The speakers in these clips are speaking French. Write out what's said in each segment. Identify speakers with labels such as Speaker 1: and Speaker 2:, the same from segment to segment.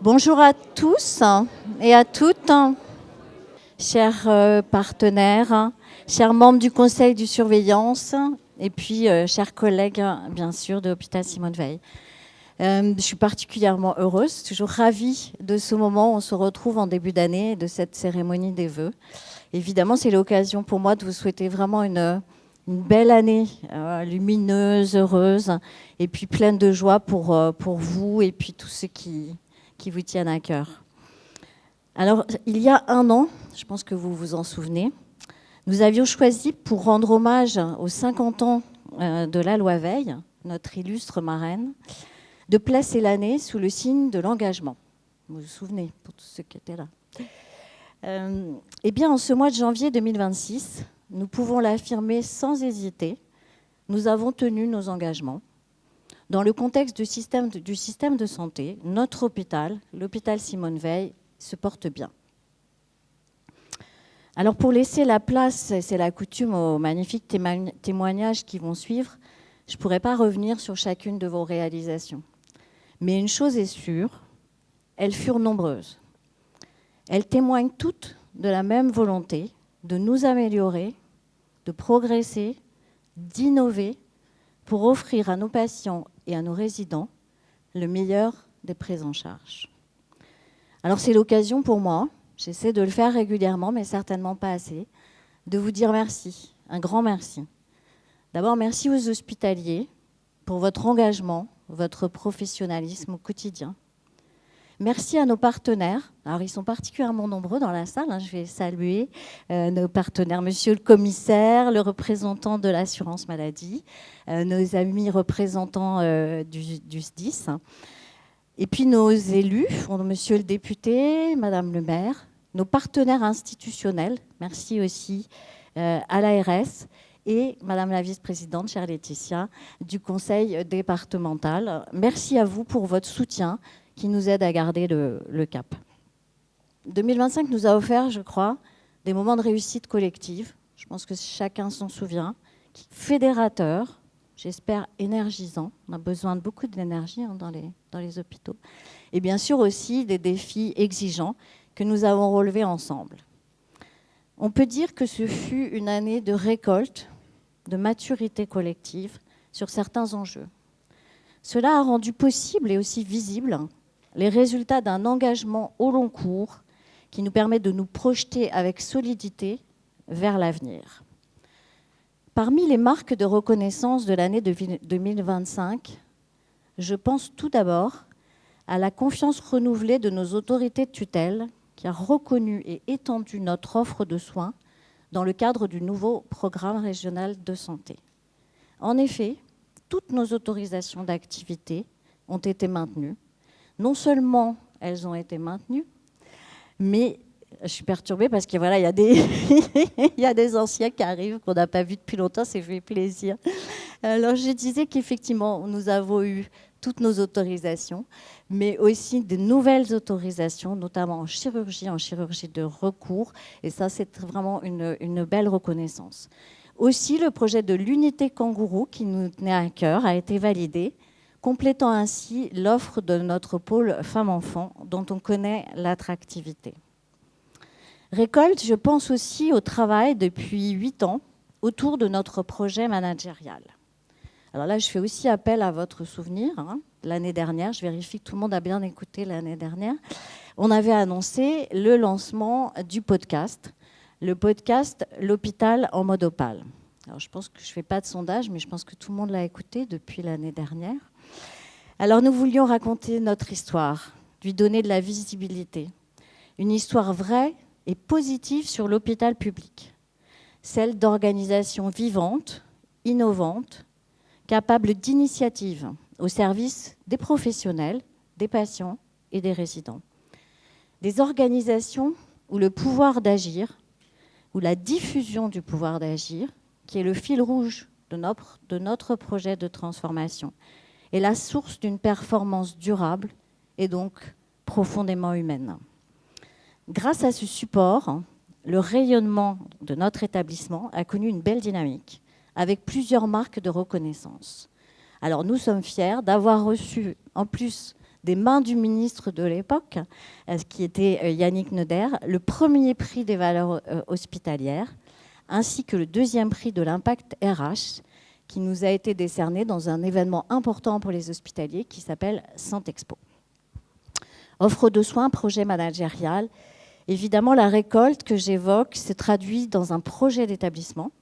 Speaker 1: Bonjour à tous et à toutes, chers partenaires, chers membres du conseil de surveillance et puis chers collègues, bien sûr, de l'hôpital Simone Veil. Je suis particulièrement heureuse, toujours ravie de ce moment où on se retrouve en début d'année et de cette cérémonie des vœux. Évidemment, c'est l'occasion pour moi de vous souhaiter vraiment une belle année, lumineuse, heureuse, et puis pleine de joie pour vous et puis tous ceux qui vous tiennent à cœur. Alors, il y a un an, je pense que vous vous en souvenez, nous avions choisi, pour rendre hommage aux 50 ans de la loi Veil, notre illustre marraine, de placer l'année sous le signe de l'engagement. Vous vous souvenez, pour tous ceux qui étaient là. Eh bien, en ce mois de janvier 2026, nous pouvons l'affirmer sans hésiter, nous avons tenu nos engagements. Dans le contexte du système de santé, notre hôpital, l'hôpital Simone Veil, se porte bien. Alors pour laisser la place, c'est la coutume, aux magnifiques témoignages qui vont suivre, je ne pourrai pas revenir sur chacune de vos réalisations. Mais une chose est sûre, elles furent nombreuses. Elles témoignent toutes de la même volonté de nous améliorer, de progresser, d'innover pour offrir à nos patients et à nos résidents le meilleur des prises en charge. Alors c'est l'occasion pour moi, j'essaie de le faire régulièrement, mais certainement pas assez, de vous dire merci, un grand merci. D'abord, merci aux hospitaliers pour votre engagement, votre professionnalisme au quotidien. Merci à nos partenaires. Alors, ils sont particulièrement nombreux dans la salle. Je vais saluer nos partenaires, monsieur le commissaire, le représentant de l'assurance maladie, nos amis représentants du SDIS, et puis nos élus, monsieur le député, madame le maire, nos partenaires institutionnels. Merci aussi à l'ARS et madame la vice-présidente, chère Laetitia, du conseil départemental. Merci à vous pour votre soutien qui nous aide à garder le cap. 2025 nous a offert, je crois, des moments de réussite collective. Je pense que chacun s'en souvient. Fédérateur, j'espère énergisant. On a besoin de beaucoup d'énergie dans les hôpitaux. Et bien sûr aussi des défis exigeants que nous avons relevés ensemble. On peut dire que ce fut une année de récolte, de maturité collective sur certains enjeux. Cela a rendu possible et aussi visible les résultats d'un engagement au long cours qui nous permet de nous projeter avec solidité vers l'avenir. Parmi les marques de reconnaissance de l'année 2025, je pense tout d'abord à la confiance renouvelée de nos autorités de tutelle qui a reconnu et étendu notre offre de soins dans le cadre du nouveau programme régional de santé. En effet, toutes nos autorisations d'activité ont été maintenues. Non seulement elles ont été maintenues, mais je suis perturbée parce qu'il voilà, y a des anciens qui arrivent qu'on n'a pas vus depuis longtemps, ça fait plaisir. Alors je disais qu'effectivement, nous avons eu toutes nos autorisations, mais aussi de nouvelles autorisations, notamment en chirurgie de recours, et ça c'est vraiment une belle reconnaissance. Aussi, le projet de l'unité kangourou qui nous tenait à cœur a été validé, complétant ainsi l'offre de notre pôle femmes-enfants dont on connaît l'attractivité. Récolte, je pense aussi au travail depuis 8 ans autour de notre projet managérial. Alors là, je fais aussi appel à votre souvenir. L'année dernière, je vérifie que tout le monde a bien écouté l'année dernière, on avait annoncé le lancement du podcast, le podcast L'hôpital en mode opale. Alors je pense que je ne fais pas de sondage, mais je pense que tout le monde l'a écouté depuis l'année dernière. Alors nous voulions raconter notre histoire, lui donner de la visibilité. Une histoire vraie et positive sur l'hôpital public. Celle d'organisations vivantes, innovantes, capables d'initiatives au service des professionnels, des patients et des résidents. Des organisations où le pouvoir d'agir, où la diffusion du pouvoir d'agir, qui est le fil rouge de notre projet de transformation, est la source d'une performance durable et donc profondément humaine. Grâce à ce support, le rayonnement de notre établissement a connu une belle dynamique, avec plusieurs marques de reconnaissance. Alors nous sommes fiers d'avoir reçu, en plus des mains du ministre de l'époque, qui était Yannick Neuder, le premier prix des valeurs hospitalières, ainsi que le deuxième prix de l'impact RH, qui nous a été décerné dans un événement important pour les hospitaliers qui s'appelle Santexpo. Offre de soins, projet managérial. Évidemment, la récolte que j'évoque se traduit dans un projet d'établissement,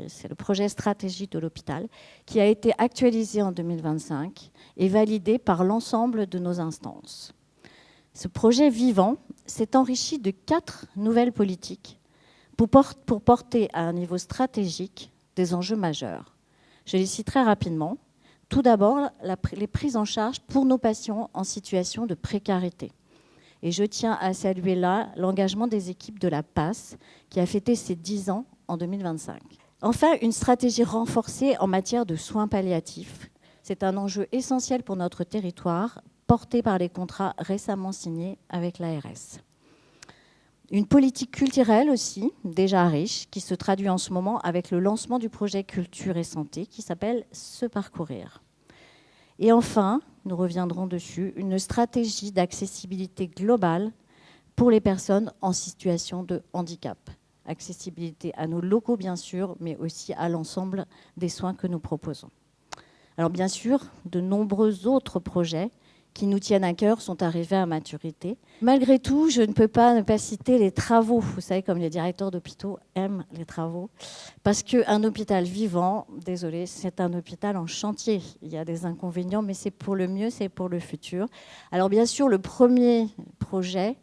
Speaker 1: c'est le projet stratégique de l'hôpital, qui a été actualisé en 2025 et validé par l'ensemble de nos instances. Ce projet vivant s'est enrichi de 4 nouvelles politiques pour porter à un niveau stratégique des enjeux majeurs. Je les citerai rapidement. Tout d'abord, les prises en charge pour nos patients en situation de précarité. Et je tiens à saluer là l'engagement des équipes de la PAS, qui a fêté ses 10 ans en 2025. Enfin, une stratégie renforcée en matière de soins palliatifs. C'est un enjeu essentiel pour notre territoire, porté par les contrats récemment signés avec l'ARS. Une politique culturelle aussi, déjà riche, qui se traduit en ce moment avec le lancement du projet Culture et Santé, qui s'appelle « Se parcourir ». Et enfin, nous reviendrons dessus, une stratégie d'accessibilité globale pour les personnes en situation de handicap. Accessibilité à nos locaux, bien sûr, mais aussi à l'ensemble des soins que nous proposons. Alors, bien sûr, de nombreux autres projets qui nous tiennent à cœur sont arrivés à maturité. Malgré tout, je ne peux pas ne pas citer les travaux. Vous savez, comme les directeurs d'hôpitaux aiment les travaux. Parce qu'un hôpital vivant, désolé, c'est un hôpital en chantier. Il y a des inconvénients, mais c'est pour le mieux, c'est pour le futur. Alors, bien sûr, le premier projet,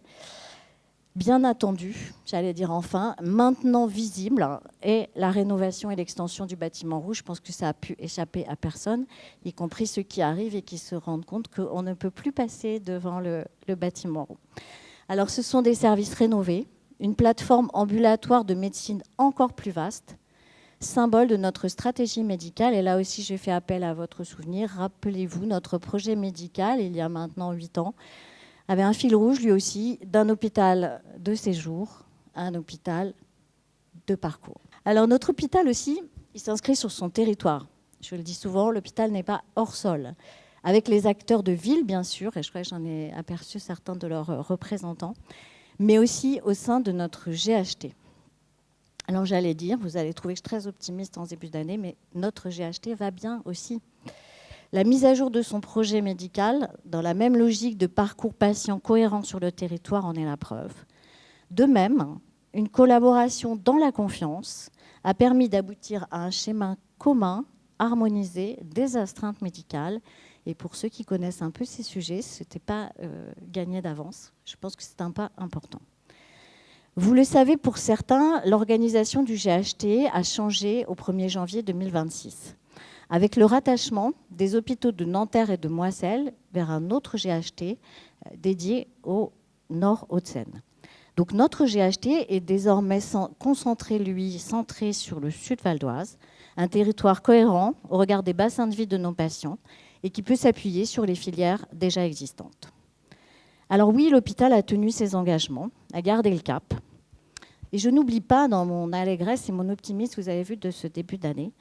Speaker 1: bien attendu, j'allais dire enfin, maintenant visible, est la rénovation et l'extension du bâtiment rouge. Je pense que ça a pu échapper à personne, y compris ceux qui arrivent et qui se rendent compte qu'on ne peut plus passer devant le bâtiment rouge. Alors, ce sont des services rénovés, une plateforme ambulatoire de médecine encore plus vaste, symbole de notre stratégie médicale. Et là aussi, je fais appel à votre souvenir. Rappelez-vous, notre projet médical, il y a maintenant 8 ans, avait un fil rouge, lui aussi, d'un hôpital de séjour à un hôpital de parcours. Alors, notre hôpital aussi, il s'inscrit sur son territoire. Je le dis souvent, l'hôpital n'est pas hors sol. Avec les acteurs de ville, bien sûr, et je crois que j'en ai aperçu certains de leurs représentants, mais aussi au sein de notre GHT. Alors, j'allais dire, vous allez trouver que je suis très optimiste en début d'année, mais notre GHT va bien aussi. La mise à jour de son projet médical, dans la même logique de parcours patient cohérent sur le territoire, en est la preuve. De même, une collaboration dans la confiance a permis d'aboutir à un schéma commun, harmonisé, des astreintes médicales. Et pour ceux qui connaissent un peu ces sujets, ce n'était pas gagné d'avance. Je pense que c'est un pas important. Vous le savez, pour certains, l'organisation du GHT a changé au 1er janvier 2026. Avec le rattachement des hôpitaux de Nanterre et de Moisselles vers un autre GHT dédié au Nord-Hauts-de-Seine. Donc notre GHT est désormais concentré, centré sur le sud Val d'Oise, un territoire cohérent au regard des bassins de vie de nos patients et qui peut s'appuyer sur les filières déjà existantes. Alors oui, l'hôpital a tenu ses engagements, a gardé le cap. Et je n'oublie pas, dans mon allégresse et mon optimisme, vous avez vu, de ce début d'année,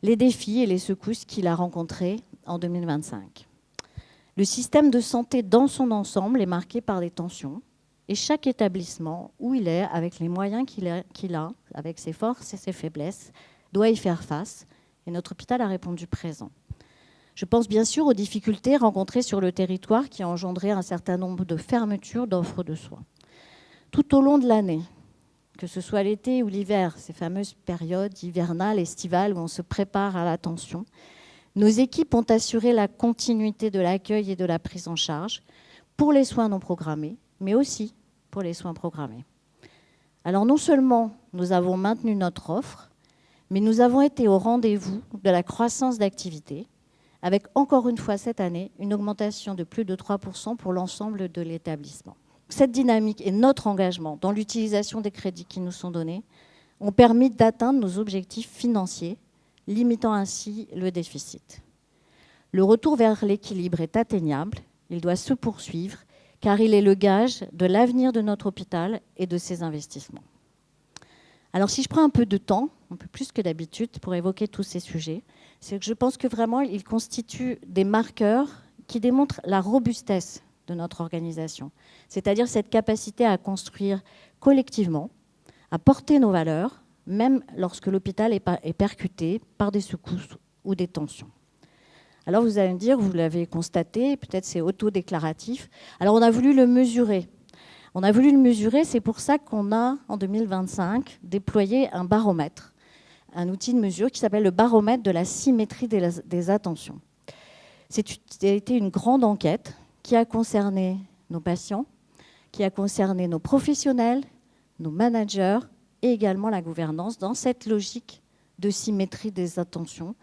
Speaker 1: les défis et les secousses qu'il a rencontrés en 2025. Le système de santé dans son ensemble est marqué par des tensions, et chaque établissement, où il est, avec les moyens qu'il a, avec ses forces et ses faiblesses, doit y faire face, et notre hôpital a répondu présent. Je pense bien sûr aux difficultés rencontrées sur le territoire qui ont engendré un certain nombre de fermetures d'offres de soins. Tout au long de l'année, que ce soit l'été ou l'hiver, ces fameuses périodes hivernales, estivales, où on se prépare à la tension, nos équipes ont assuré la continuité de l'accueil et de la prise en charge pour les soins non programmés, mais aussi pour les soins programmés. Alors non seulement nous avons maintenu notre offre, mais nous avons été au rendez-vous de la croissance d'activité, avec encore une fois cette année une augmentation de plus de 3% pour l'ensemble de l'établissement. Cette dynamique et notre engagement dans l'utilisation des crédits qui nous sont donnés ont permis d'atteindre nos objectifs financiers, limitant ainsi le déficit. Le retour vers l'équilibre est atteignable, il doit se poursuivre, car il est le gage de l'avenir de notre hôpital et de ses investissements. Alors si je prends un peu de temps, un peu plus que d'habitude, pour évoquer tous ces sujets, c'est que je pense que vraiment ils constituent des marqueurs qui démontrent la robustesse de notre organisation. C'est-à-dire cette capacité à construire collectivement, à porter nos valeurs, même lorsque l'hôpital est percuté par des secousses ou des tensions. Alors vous allez me dire, vous l'avez constaté, peut-être c'est autodéclaratif. Alors on a voulu le mesurer. On a voulu le mesurer, c'est pour ça qu'on a, en 2025, déployé un baromètre, un outil de mesure qui s'appelle le baromètre de la symétrie des attentions. C'était une grande enquête qui a concerné nos patients, qui a concerné nos professionnels, nos managers et également la gouvernance dans cette logique de symétrie des attentions,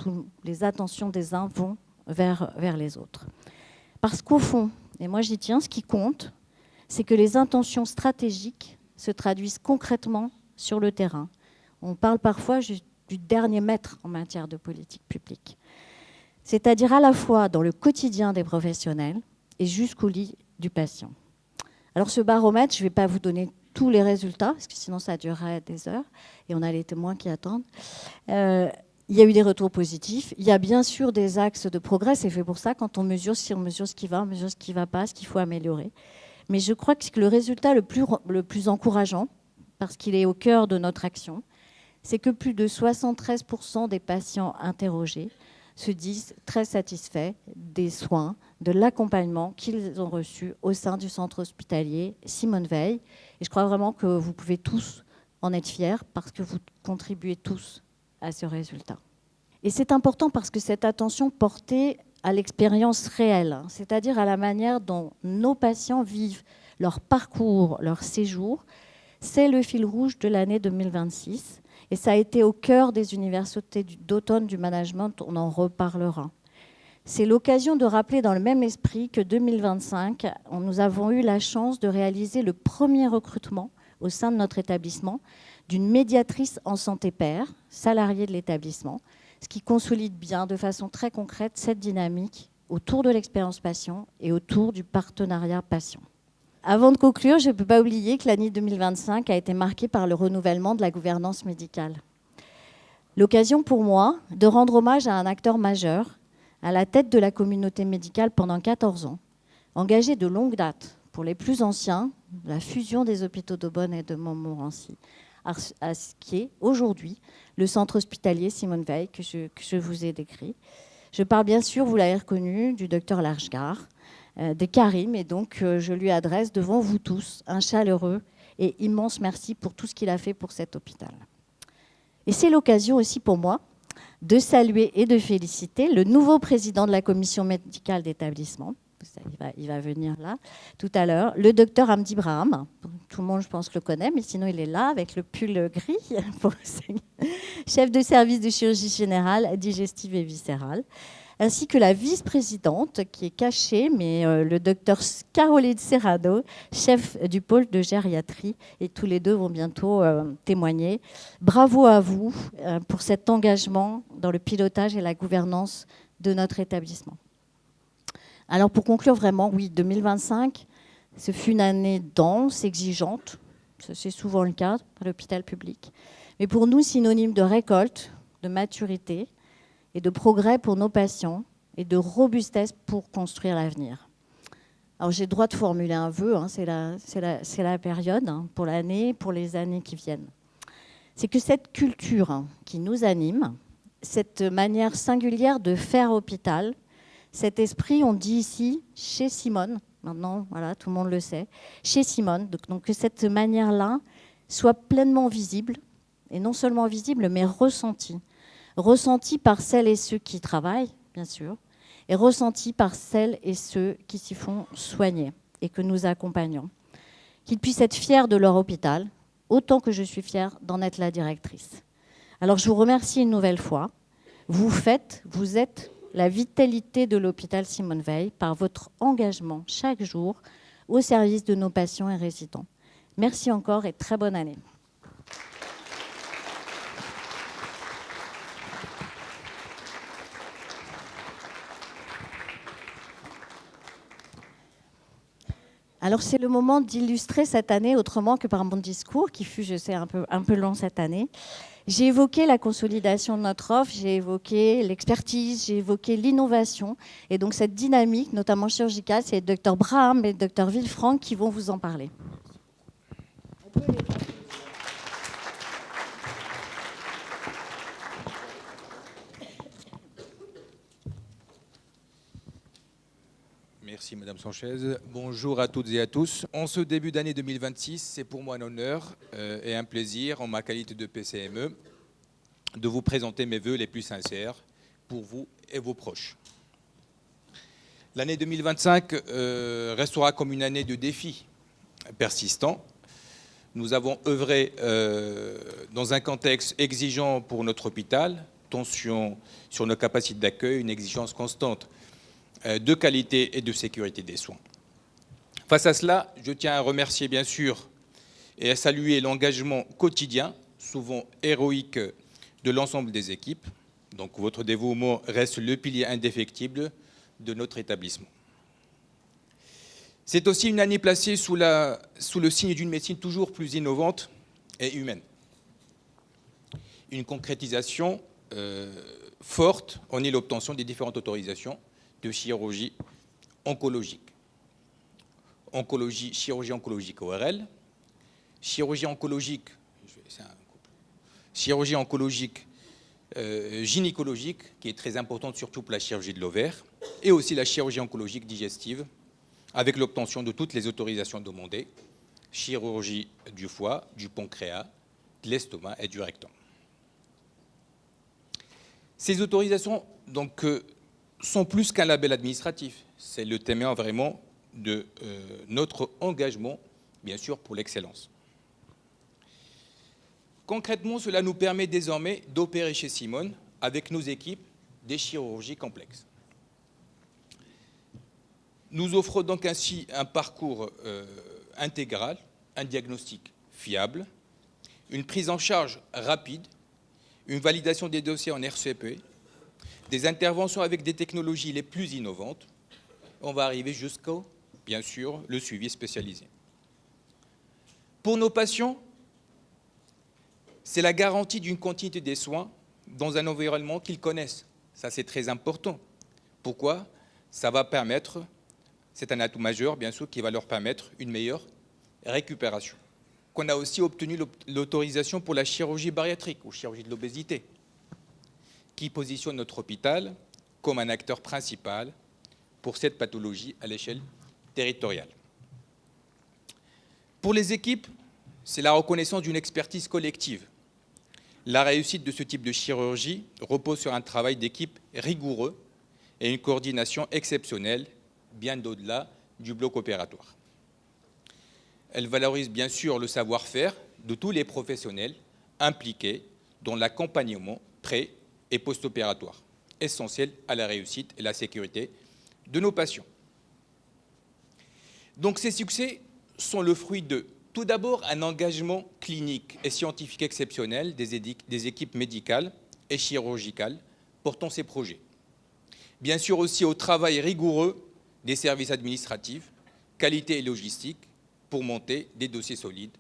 Speaker 1: où les attentions des uns vont vers les autres. Parce qu'au fond, et moi j'y tiens, ce qui compte, c'est que les intentions stratégiques se traduisent concrètement sur le terrain. On parle parfois du dernier mètre en matière de politique publique. C'est-à-dire à la fois dans le quotidien des professionnels et jusqu'au lit du patient. Alors ce baromètre, je ne vais pas vous donner tous les résultats, parce que sinon ça durerait des heures, et on a les témoins qui attendent. Il y a eu des retours positifs. Il y a bien sûr des axes de progrès. C'est fait pour ça, quand on mesure, si on mesure ce qui va, on mesure ce qui ne va pas, ce qu'il faut améliorer. Mais je crois que le résultat le plus encourageant, parce qu'il est au cœur de notre action, c'est que plus de 73% des patients interrogés se disent très satisfaits des soins, de l'accompagnement qu'ils ont reçu au sein du centre hospitalier Simone Veil. Et je crois vraiment que vous pouvez tous en être fiers parce que vous contribuez tous à ce résultat. Et c'est important parce que cette attention portée à l'expérience réelle, c'est-à-dire à la manière dont nos patients vivent leur parcours, leur séjour, c'est le fil rouge de l'année 2026. Et ça a été au cœur des universités d'automne du management, on en reparlera. C'est l'occasion de rappeler dans le même esprit que 2025, nous avons eu la chance de réaliser le premier recrutement au sein de notre établissement d'une médiatrice en santé pair, salariée de l'établissement, ce qui consolide bien de façon très concrète cette dynamique autour de l'expérience patient et autour du partenariat patient. Avant de conclure, je ne peux pas oublier que l'année 2025 a été marquée par le renouvellement de la gouvernance médicale. L'occasion pour moi de rendre hommage à un acteur majeur, à la tête de la communauté médicale pendant 14 ans, engagé de longue date pour les plus anciens, la fusion des hôpitaux d'Aubonne et de Montmorency, à ce qui est aujourd'hui le centre hospitalier Simone Veil que je vous ai décrit. Je parle bien sûr, vous l'avez reconnu, du docteur Larchgar, de Karim, et donc je lui adresse devant vous tous un chaleureux et immense merci pour tout ce qu'il a fait pour cet hôpital. Et c'est l'occasion aussi pour moi de saluer et de féliciter le nouveau président de la commission médicale d'établissement. Il va venir là tout à l'heure, le docteur Hamdi Braham. Tout le monde, je pense, le connaît, mais sinon il est là avec le pull gris, chef de service de chirurgie générale, digestive et viscérale, ainsi que la vice-présidente qui est cachée, mais le docteur Caroline Serrano, chef du pôle de gériatrie, et tous les deux vont bientôt témoigner. Bravo à vous pour cet engagement dans le pilotage et la gouvernance de notre établissement. Alors pour conclure vraiment, oui, 2025, ce fut une année dense, exigeante, c'est souvent le cas à l'hôpital public, mais pour nous synonyme de récolte, de maturité et de progrès pour nos patients et de robustesse pour construire l'avenir. Alors j'ai le droit de formuler un vœu, c'est la période pour l'année, pour les années qui viennent. C'est que cette culture qui nous anime, cette manière singulière de faire hôpital, cet esprit, on dit ici, chez Simone, maintenant, voilà, tout le monde le sait, chez Simone, donc que cette manière-là soit pleinement visible, et non seulement visible, mais ressentie. Ressentie par celles et ceux qui travaillent, bien sûr, et ressentie par celles et ceux qui s'y font soigner et que nous accompagnons. Qu'ils puissent être fiers de leur hôpital, autant que je suis fière d'en être la directrice. Alors je vous remercie une nouvelle fois. Vous êtes la vitalité de l'hôpital Simone Veil par votre engagement chaque jour au service de nos patients et résidents. Merci encore et très bonne année. Alors c'est le moment d'illustrer cette année autrement que par mon discours qui fut, je sais, un peu long cette année. J'ai évoqué la consolidation de notre offre, j'ai évoqué l'expertise, j'ai évoqué l'innovation. Et donc cette dynamique, notamment chirurgicale, c'est le Dr Braham et le Dr Villefranc qui vont vous en parler.
Speaker 2: Merci Madame Sanchez. Bonjour à toutes et à tous. En ce début d'année 2026, c'est pour moi un honneur et un plaisir, en ma qualité de PCME, de vous présenter mes vœux les plus sincères pour vous et vos proches. L'année 2025 restera comme une année de défis persistants. Nous avons œuvré dans un contexte exigeant pour notre hôpital, tension sur nos capacités d'accueil, une exigence constante de qualité et de sécurité des soins. Face à cela, je tiens à remercier bien sûr et à saluer l'engagement quotidien, souvent héroïque, de l'ensemble des équipes. Donc votre dévouement reste le pilier indéfectible de notre établissement. C'est aussi une année placée sous le signe d'une médecine toujours plus innovante et humaine. Une concrétisation forte en est l'obtention des différentes autorisations de chirurgie oncologique. Chirurgie oncologique ORL, chirurgie oncologique gynécologique, qui est très importante surtout pour la chirurgie de l'ovaire, et aussi la chirurgie oncologique digestive, avec l'obtention de toutes les autorisations demandées, chirurgie du foie, du pancréas, de l'estomac et du rectum. Ces autorisations donc, sont plus qu'un label administratif. C'est le témoin vraiment de notre engagement, bien sûr, pour l'excellence. Concrètement, cela nous permet désormais d'opérer chez Simone, avec nos équipes, des chirurgies complexes. Nous offrons donc ainsi un parcours intégral, un diagnostic fiable, une prise en charge rapide, une validation des dossiers en RCP, des interventions avec des technologies les plus innovantes. On va arriver jusqu'au, bien sûr, le suivi spécialisé. Pour nos patients, c'est la garantie d'une continuité des soins dans un environnement qu'ils connaissent. Ça, c'est très important. Pourquoi ? Ça va permettre, c'est un atout majeur, bien sûr, qui va leur permettre une meilleure récupération. Qu'on a aussi obtenu l'autorisation pour la chirurgie bariatrique ou chirurgie de l'obésité, qui positionne notre hôpital comme un acteur principal pour cette pathologie à l'échelle territoriale. Pour les équipes, c'est la reconnaissance d'une expertise collective. La réussite de ce type de chirurgie repose sur un travail d'équipe rigoureux et une coordination exceptionnelle, bien au-delà du bloc opératoire. Elle valorise bien sûr le savoir-faire de tous les professionnels impliqués dans l'accompagnement pré- et post-opératoire, essentiel à la réussite et la sécurité de nos patients. Donc ces succès sont le fruit de, tout d'abord, un engagement clinique et scientifique exceptionnel des équipes médicales et chirurgicales portant ces projets. Bien sûr aussi au travail rigoureux des services administratifs, qualité et logistique, pour monter des dossiers solides.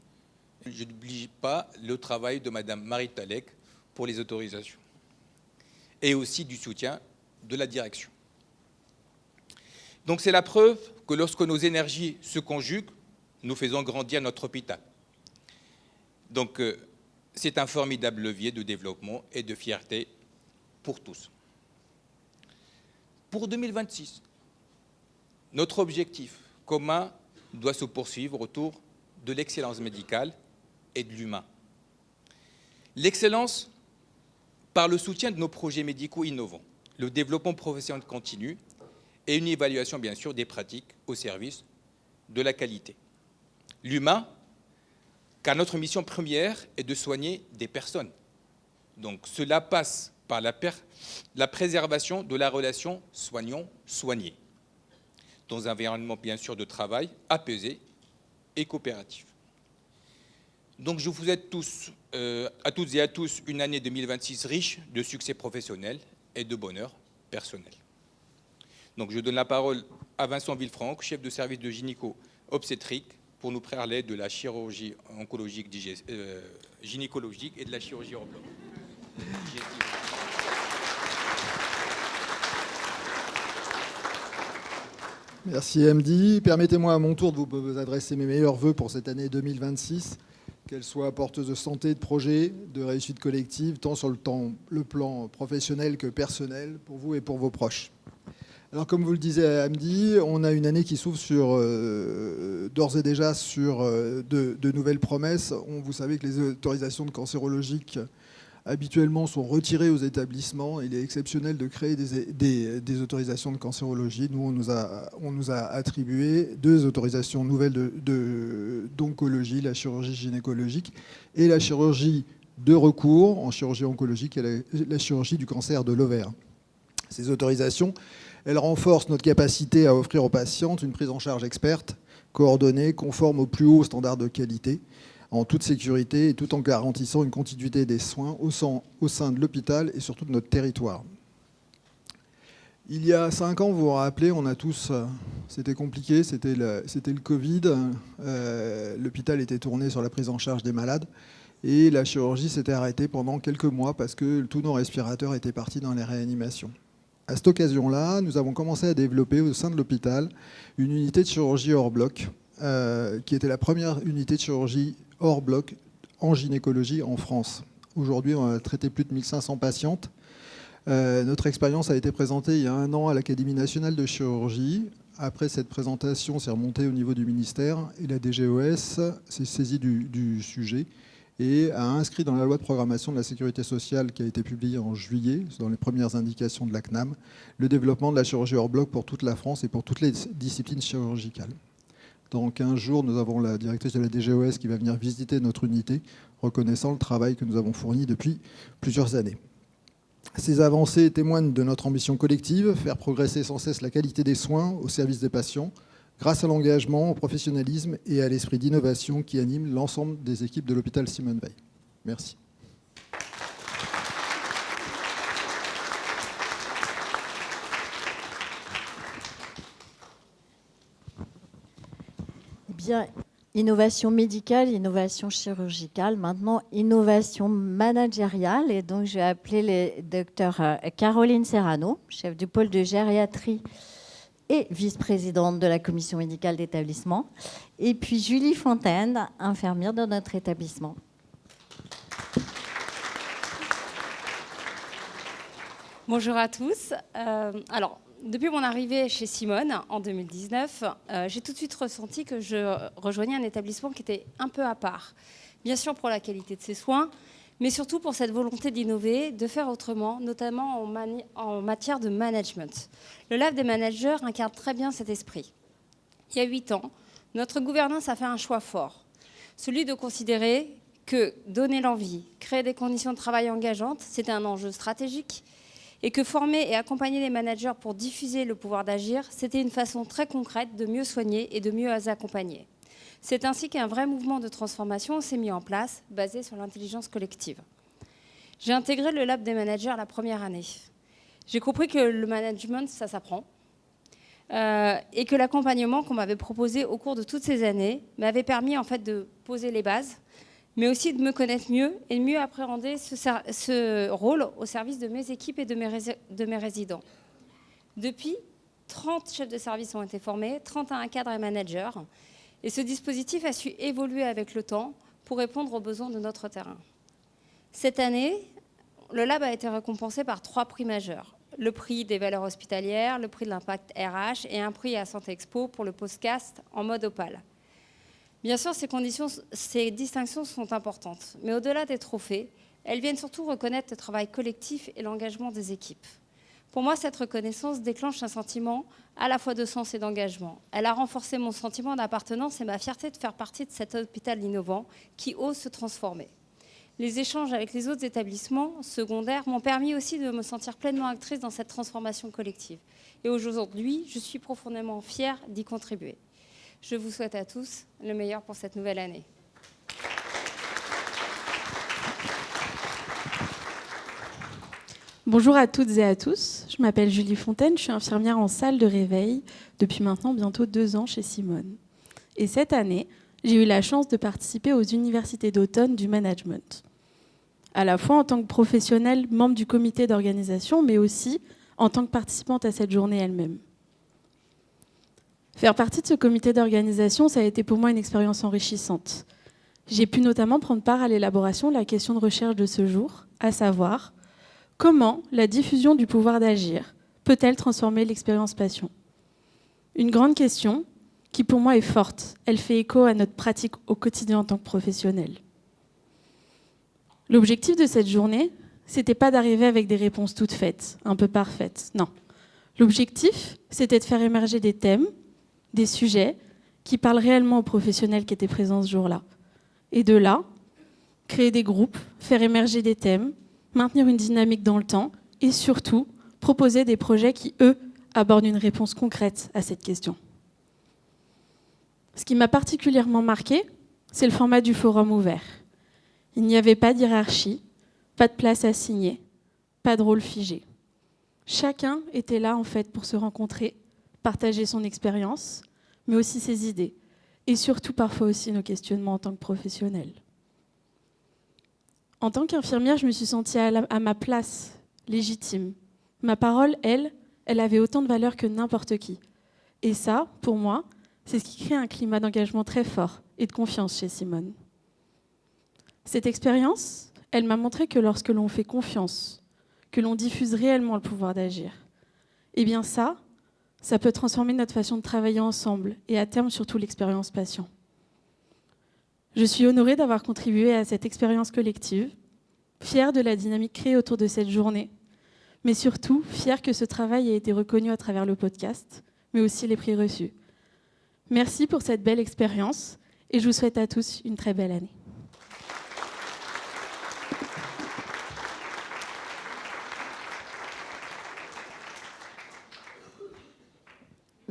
Speaker 2: Je n'oublie pas le travail de Madame Marie Talek pour les autorisations et aussi du soutien de la direction. Donc c'est la preuve que lorsque nos énergies se conjuguent, nous faisons grandir notre hôpital. Donc c'est un formidable levier de développement et de fierté pour tous. Pour 2026, notre objectif commun doit se poursuivre autour de l'excellence médicale et de l'humain. L'excellence par le soutien de nos projets médicaux innovants, le développement professionnel continu et une évaluation, bien sûr, des pratiques au service de la qualité. L'humain, car notre mission première est de soigner des personnes. Donc cela passe par la préservation de la relation soignant-soigné, dans un environnement, bien sûr, de travail apaisé et coopératif. Donc je vous souhaite à toutes et à tous une année 2026 riche de succès professionnel et de bonheur personnel. Donc je donne la parole à Vincent Villefranc, chef de service de gynéco-obstétrique pour nous parler de la chirurgie oncologique, gynécologique et de la chirurgie hors bloc.
Speaker 3: Merci Hamdi. Permettez-moi à mon tour de vous adresser mes meilleurs vœux pour cette année 2026, qu'elle soit porteuse de santé, de projets, de réussite collective, tant sur le plan professionnel que personnel, pour vous et pour vos proches. Alors comme vous le disiez Hamdi, on a une année qui s'ouvre d'ores et déjà sur de nouvelles promesses. Vous savez que les autorisations de cancérologiques habituellement sont retirées aux établissements. Il est exceptionnel de créer des autorisations de cancérologie. Nous, on nous a attribué 2 autorisations nouvelles d'oncologie, la chirurgie gynécologique et la chirurgie de recours en chirurgie oncologique et la chirurgie du cancer de l'ovaire. Ces autorisations, elles renforcent notre capacité à offrir aux patientes une prise en charge experte, coordonnée, conforme aux plus hauts standards de qualité, en toute sécurité et tout en garantissant une continuité des soins au sein de l'hôpital et surtout de notre territoire. Il y a 5 ans, vous vous rappelez, on a tous, c'était compliqué, c'était le Covid, l'hôpital était tourné sur la prise en charge des malades et la chirurgie s'était arrêtée pendant quelques mois parce que tous nos respirateurs étaient partis dans les réanimations. À cette occasion-là, nous avons commencé à développer au sein de l'hôpital une unité de chirurgie hors bloc, qui était la première unité de chirurgie hors bloc en gynécologie en France. Aujourd'hui, on a traité plus de 1500 patientes. Notre expérience a été présentée il y a 1 an à l'Académie nationale de chirurgie. Après cette présentation, c'est remonté au niveau du ministère et la DGOS s'est saisie du sujet et a inscrit dans la loi de programmation de la sécurité sociale qui a été publiée en juillet, dans les premières indications de la CNAM, le développement de la chirurgie hors bloc pour toute la France et pour toutes les disciplines chirurgicales. Dans 15 jours, nous avons la directrice de la DGOS qui va venir visiter notre unité, reconnaissant le travail que nous avons fourni depuis plusieurs années. Ces avancées témoignent de notre ambition collective, faire progresser sans cesse la qualité des soins au service des patients, grâce à l'engagement, au professionnalisme et à l'esprit d'innovation qui anime l'ensemble des équipes de l'hôpital Simone Veil. Merci.
Speaker 1: Bien, innovation médicale, innovation chirurgicale, maintenant innovation managériale. Et donc, je vais appeler le docteur Caroline Serrano, chef du pôle de gériatrie et vice-présidente de la commission médicale d'établissement. Et puis Julie Fontaine, infirmière de notre établissement.
Speaker 4: Bonjour à tous. Alors, depuis mon arrivée chez Simone en 2019, j'ai tout de suite ressenti que je rejoignais un établissement qui était un peu à part. Bien sûr pour la qualité de ses soins, mais surtout pour cette volonté d'innover, de faire autrement, notamment en matière de management. Le Lab des managers incarne très bien cet esprit. Il y a 8 ans, notre gouvernance a fait un choix fort, celui de considérer que donner l'envie, créer des conditions de travail engageantes, c'était un enjeu stratégique, et que former et accompagner les managers pour diffuser le pouvoir d'agir, c'était une façon très concrète de mieux soigner et de mieux accompagner. C'est ainsi qu'un vrai mouvement de transformation s'est mis en place, basé sur l'intelligence collective. J'ai intégré le Lab des managers la première année. J'ai compris que le management, ça s'apprend, et que l'accompagnement qu'on m'avait proposé au cours de toutes ces années m'avait permis en fait de poser les bases, mais aussi de me connaître mieux et de mieux appréhender ce rôle au service de mes équipes et de mes résidents. Depuis, 30 chefs de service ont été formés, 31 cadres et managers, et ce dispositif a su évoluer avec le temps pour répondre aux besoins de notre terrain. Cette année, le Lab a été récompensé par 3 prix majeurs. Le prix des valeurs hospitalières, le prix de l'impact RH et un prix à Santé Expo pour le podcast en mode opale. Bien sûr, ces distinctions sont importantes, mais au-delà des trophées, elles viennent surtout reconnaître le travail collectif et l'engagement des équipes. Pour moi, cette reconnaissance déclenche un sentiment à la fois de sens et d'engagement. Elle a renforcé mon sentiment d'appartenance et ma fierté de faire partie de cet hôpital innovant qui ose se transformer. Les échanges avec les autres établissements secondaires m'ont permis aussi de me sentir pleinement actrice dans cette transformation collective. Et aujourd'hui, je suis profondément fière d'y contribuer. Je vous souhaite à tous le meilleur pour cette nouvelle année.
Speaker 5: Bonjour à toutes et à tous, je m'appelle Julie Fontaine, je suis infirmière en salle de réveil depuis maintenant bientôt 2 ans chez Simone. Et cette année, j'ai eu la chance de participer aux universités d'automne du management, à la fois en tant que professionnelle, membre du comité d'organisation, mais aussi en tant que participante à cette journée elle-même. Faire partie de ce comité d'organisation, ça a été pour moi une expérience enrichissante. J'ai pu notamment prendre part à l'élaboration de la question de recherche de ce jour, à savoir comment la diffusion du pouvoir d'agir peut-elle transformer l'expérience passion ? Une grande question qui pour moi est forte. Elle fait écho à notre pratique au quotidien en tant que professionnel. L'objectif de cette journée, c'était pas d'arriver avec des réponses toutes faites, un peu parfaites, non. L'objectif, c'était de faire émerger des thèmes, des sujets qui parlent réellement aux professionnels qui étaient présents ce jour-là. Et de là, créer des groupes, faire émerger des thèmes, maintenir une dynamique dans le temps et surtout proposer des projets qui, eux, abordent une réponse concrète à cette question. Ce qui m'a particulièrement marqué, c'est le format du forum ouvert. Il n'y avait pas d'hiérarchie, pas de place assignée, pas de rôle figé. Chacun était là en fait pour se rencontrer, partager son expérience, mais aussi ses idées, et surtout parfois aussi nos questionnements en tant que professionnels. En tant qu'infirmière, je me suis sentie à ma place, légitime. Ma parole, elle avait autant de valeur que n'importe qui. Et ça, pour moi, c'est ce qui crée un climat d'engagement très fort et de confiance chez Simone. Cette expérience, elle m'a montré que lorsque l'on fait confiance, que l'on diffuse réellement le pouvoir d'agir, eh bien ça peut transformer notre façon de travailler ensemble et à terme surtout l'expérience patient. Je suis honorée d'avoir contribué à cette expérience collective, fière de la dynamique créée autour de cette journée, mais surtout fière que ce travail ait été reconnu à travers le podcast, mais aussi les prix reçus. Merci pour cette belle expérience et je vous souhaite à tous une très belle année.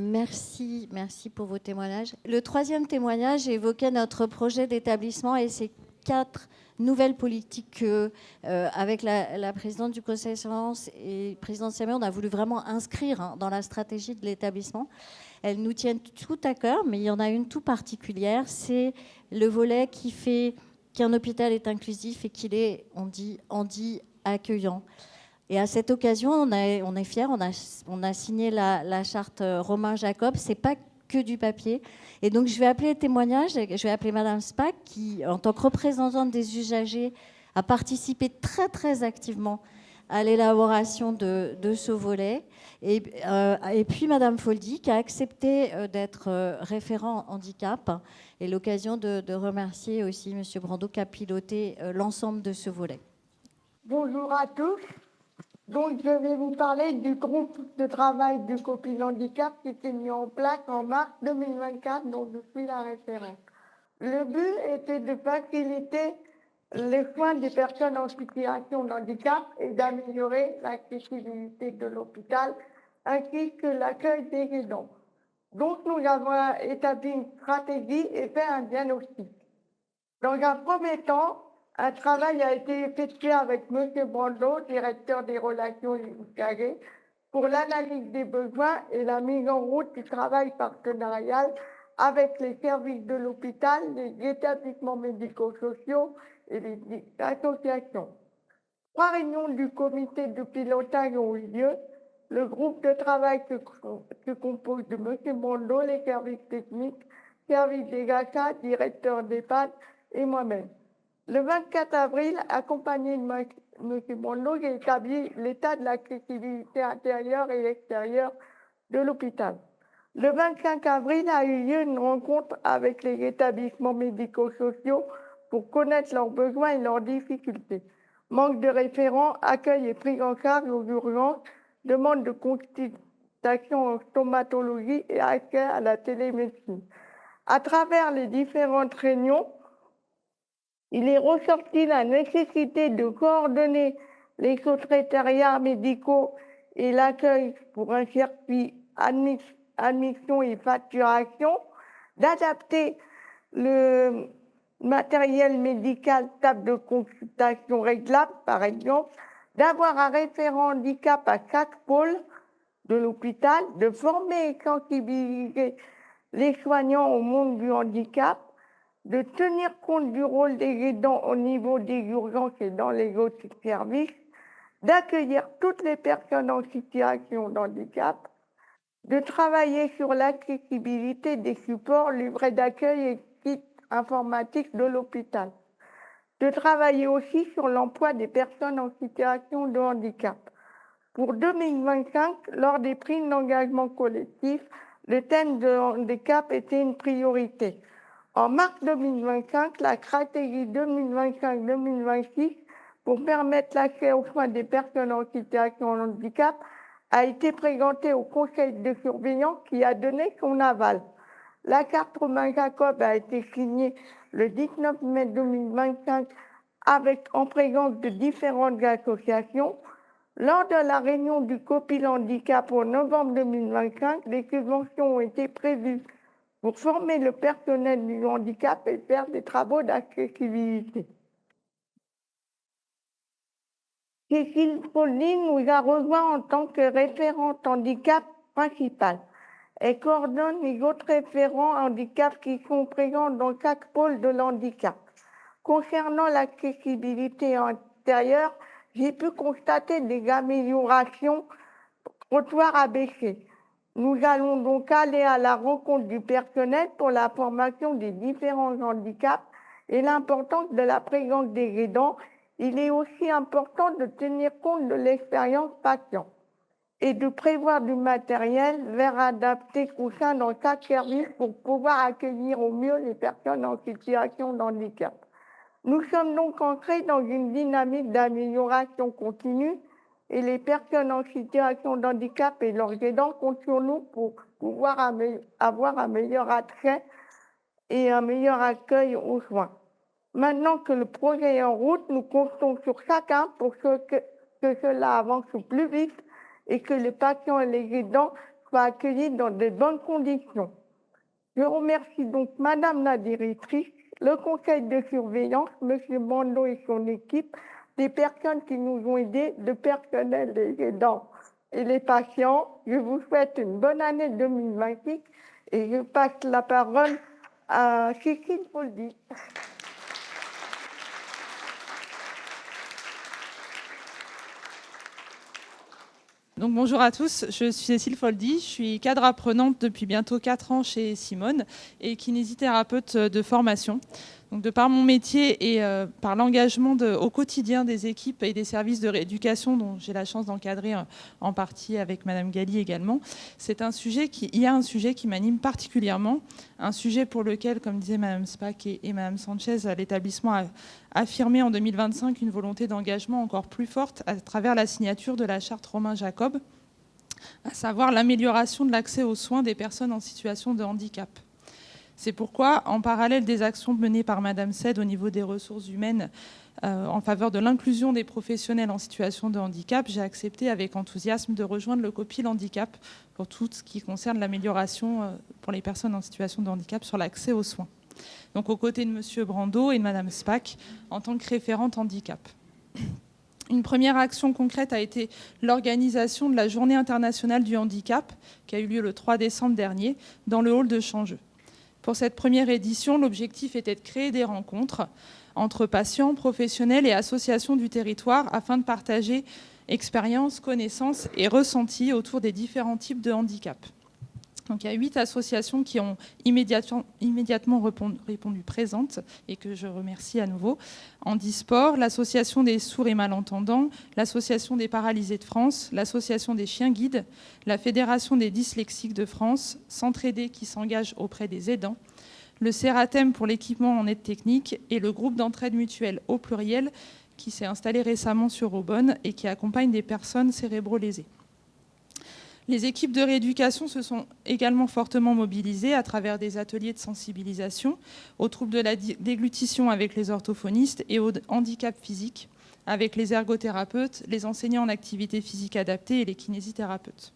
Speaker 1: Merci pour vos témoignages. Le troisième témoignage évoquait notre projet d'établissement et ses 4 nouvelles politiques avec la présidente du Conseil d'administration et présidente Samer, on a voulu vraiment inscrire dans la stratégie de l'établissement. Elles nous tiennent tout à cœur, mais il y en a une tout particulière, c'est le volet qui fait qu'un hôpital est inclusif et qu'il est, on dit accueillant. Et à cette occasion, on est fiers, on a signé la charte Romain Jacob. C'est pas que du papier. Et donc, je vais appeler témoignage, je vais appeler Madame Spack, qui, en tant que représentante des usagers, a participé très, très activement à l'élaboration de ce volet. Et puis, Madame Foldy, qui a accepté d'être référent handicap. Et l'occasion de remercier aussi Monsieur Brando, qui a piloté l'ensemble de ce volet.
Speaker 6: Bonjour à tous. Donc, je vais vous parler du groupe de travail du copil handicap qui s'est mis en place en mars 2024, dont je suis la référente. Le but était de faciliter les soins des personnes en situation de handicap et d'améliorer l'accessibilité de l'hôpital ainsi que l'accueil des aidants. Donc, nous avons établi une stratégie et fait un diagnostic. Dans un premier temps, un travail a été effectué avec M. Brando, directeur des relations usagers, pour l'analyse des besoins et la mise en route du travail partenarial avec les services de l'hôpital, les établissements médico-sociaux et les associations. 3 réunions du comité de pilotage ont eu lieu. Le groupe de travail se compose de M. Brando, les services techniques, services des achats, directeur d'EHPAD et moi-même. Le 24 avril, accompagné de M. Brando, j'ai établi l'état de l'accessibilité intérieure et extérieure de l'hôpital. Le 25 avril a eu lieu une rencontre avec les établissements médico-sociaux pour connaître leurs besoins et leurs difficultés. Manque de référents, accueil et prise en charge aux urgences, demande de consultation en stomatologie et accès à la télémédecine. À travers les différentes réunions, il est ressorti la nécessité de coordonner les secrétariats médicaux et l'accueil pour un circuit admission et facturation, d'adapter le matériel médical, table de consultation réglable, par exemple, d'avoir un référent handicap à chaque pôle de l'hôpital, de former et sensibiliser les soignants au monde du handicap, de tenir compte du rôle des aidants au niveau des urgences et dans les autres services, d'accueillir toutes les personnes en situation de handicap, de travailler sur l'accessibilité des supports, livrets d'accueil et kits informatiques de l'hôpital, de travailler aussi sur l'emploi des personnes en situation de handicap. Pour 2025, lors des primes d'engagement collectif, le thème de handicap était une priorité. En mars 2025, la stratégie 2025-2026 pour permettre l'accès aux soins des personnes en situation de handicap a été présentée au conseil de surveillance qui a donné son aval. La carte Romain Jacob a été signée le 19 mai 2025 en présence de différentes associations. Lors de la réunion du COPIL handicap en novembre 2025, des subventions ont été prévues pour former le personnel du handicap et faire des travaux d'accessibilité. Cécile Foldy nous a rejoint en tant que référente handicap principale. Elle coordonne les autres référents handicap qui sont présents dans chaque pôle de l'handicap. Concernant l'accessibilité intérieure, j'ai pu constater des améliorations trottoirs abaissés. Nous allons donc aller à la rencontre du personnel pour la formation des différents handicaps et l'importance de la présence des aidants. Il est aussi important de tenir compte de l'expérience patient et de prévoir du matériel adapté au sein dans chaque service pour pouvoir accueillir au mieux les personnes en situation de handicap. Nous sommes donc entrés dans une dynamique d'amélioration continue et les personnes en situation de handicap et leurs aidants comptent sur nous pour pouvoir avoir un meilleur accès et un meilleur accueil aux soins. Maintenant que le projet est en route, nous comptons sur chacun pour que cela avance plus vite et que les patients et les aidants soient accueillis dans de bonnes conditions. Je remercie donc Madame la directrice, le conseil de surveillance, Monsieur Bando et son équipe, des personnes qui nous ont aidés, le personnel, les aidants et les patients. Je vous souhaite une bonne année 2026 et je passe la parole à Cécile Foldy.
Speaker 7: Donc, bonjour à tous, je suis Cécile Foldy, je suis cadre apprenante depuis bientôt 4 ans chez Simone et kinésithérapeute de formation. Donc, de par mon métier et par l'engagement au quotidien des équipes et des services de rééducation dont j'ai la chance d'encadrer en partie avec Madame Galli également, il y a un sujet qui m'anime particulièrement, un sujet pour lequel, comme disait Madame Spack et Madame Sanchez, l'établissement a affirmé en 2025 une volonté d'engagement encore plus forte à travers la signature de la charte Romain Jacob, à savoir l'amélioration de l'accès aux soins des personnes en situation de handicap. C'est pourquoi, en parallèle des actions menées par Madame Sed au niveau des ressources humaines en faveur de l'inclusion des professionnels en situation de handicap, j'ai accepté avec enthousiasme de rejoindre le COPIL handicap pour tout ce qui concerne l'amélioration pour les personnes en situation de handicap sur l'accès aux soins. Donc aux côtés de Monsieur Brando et de Madame Spack en tant que référente handicap. Une première action concrète a été l'organisation de la Journée internationale du handicap qui a eu lieu le 3 décembre dernier dans le hall de Changeux. Pour cette première édition, l'objectif était de créer des rencontres entre patients, professionnels et associations du territoire afin de partager expériences, connaissances et ressentis autour des différents types de handicap. Donc, il y a 8 associations qui ont immédiatement répondu présentes et que je remercie à nouveau. Handisport, l'Association des sourds et malentendants, l'Association des paralysés de France, l'Association des chiens guides, la Fédération des dyslexiques de France, S'entraider qui s'engage auprès des aidants, le Ceratem pour l'équipement en aide technique et le groupe d'entraide mutuelle au pluriel qui s'est installé récemment sur Aubonne et qui accompagne des personnes cérébro-lésées. Les équipes de rééducation se sont également fortement mobilisées à travers des ateliers de sensibilisation aux troubles de la déglutition avec les orthophonistes et au handicap physique avec les ergothérapeutes, les enseignants en activité physique adaptée et les kinésithérapeutes.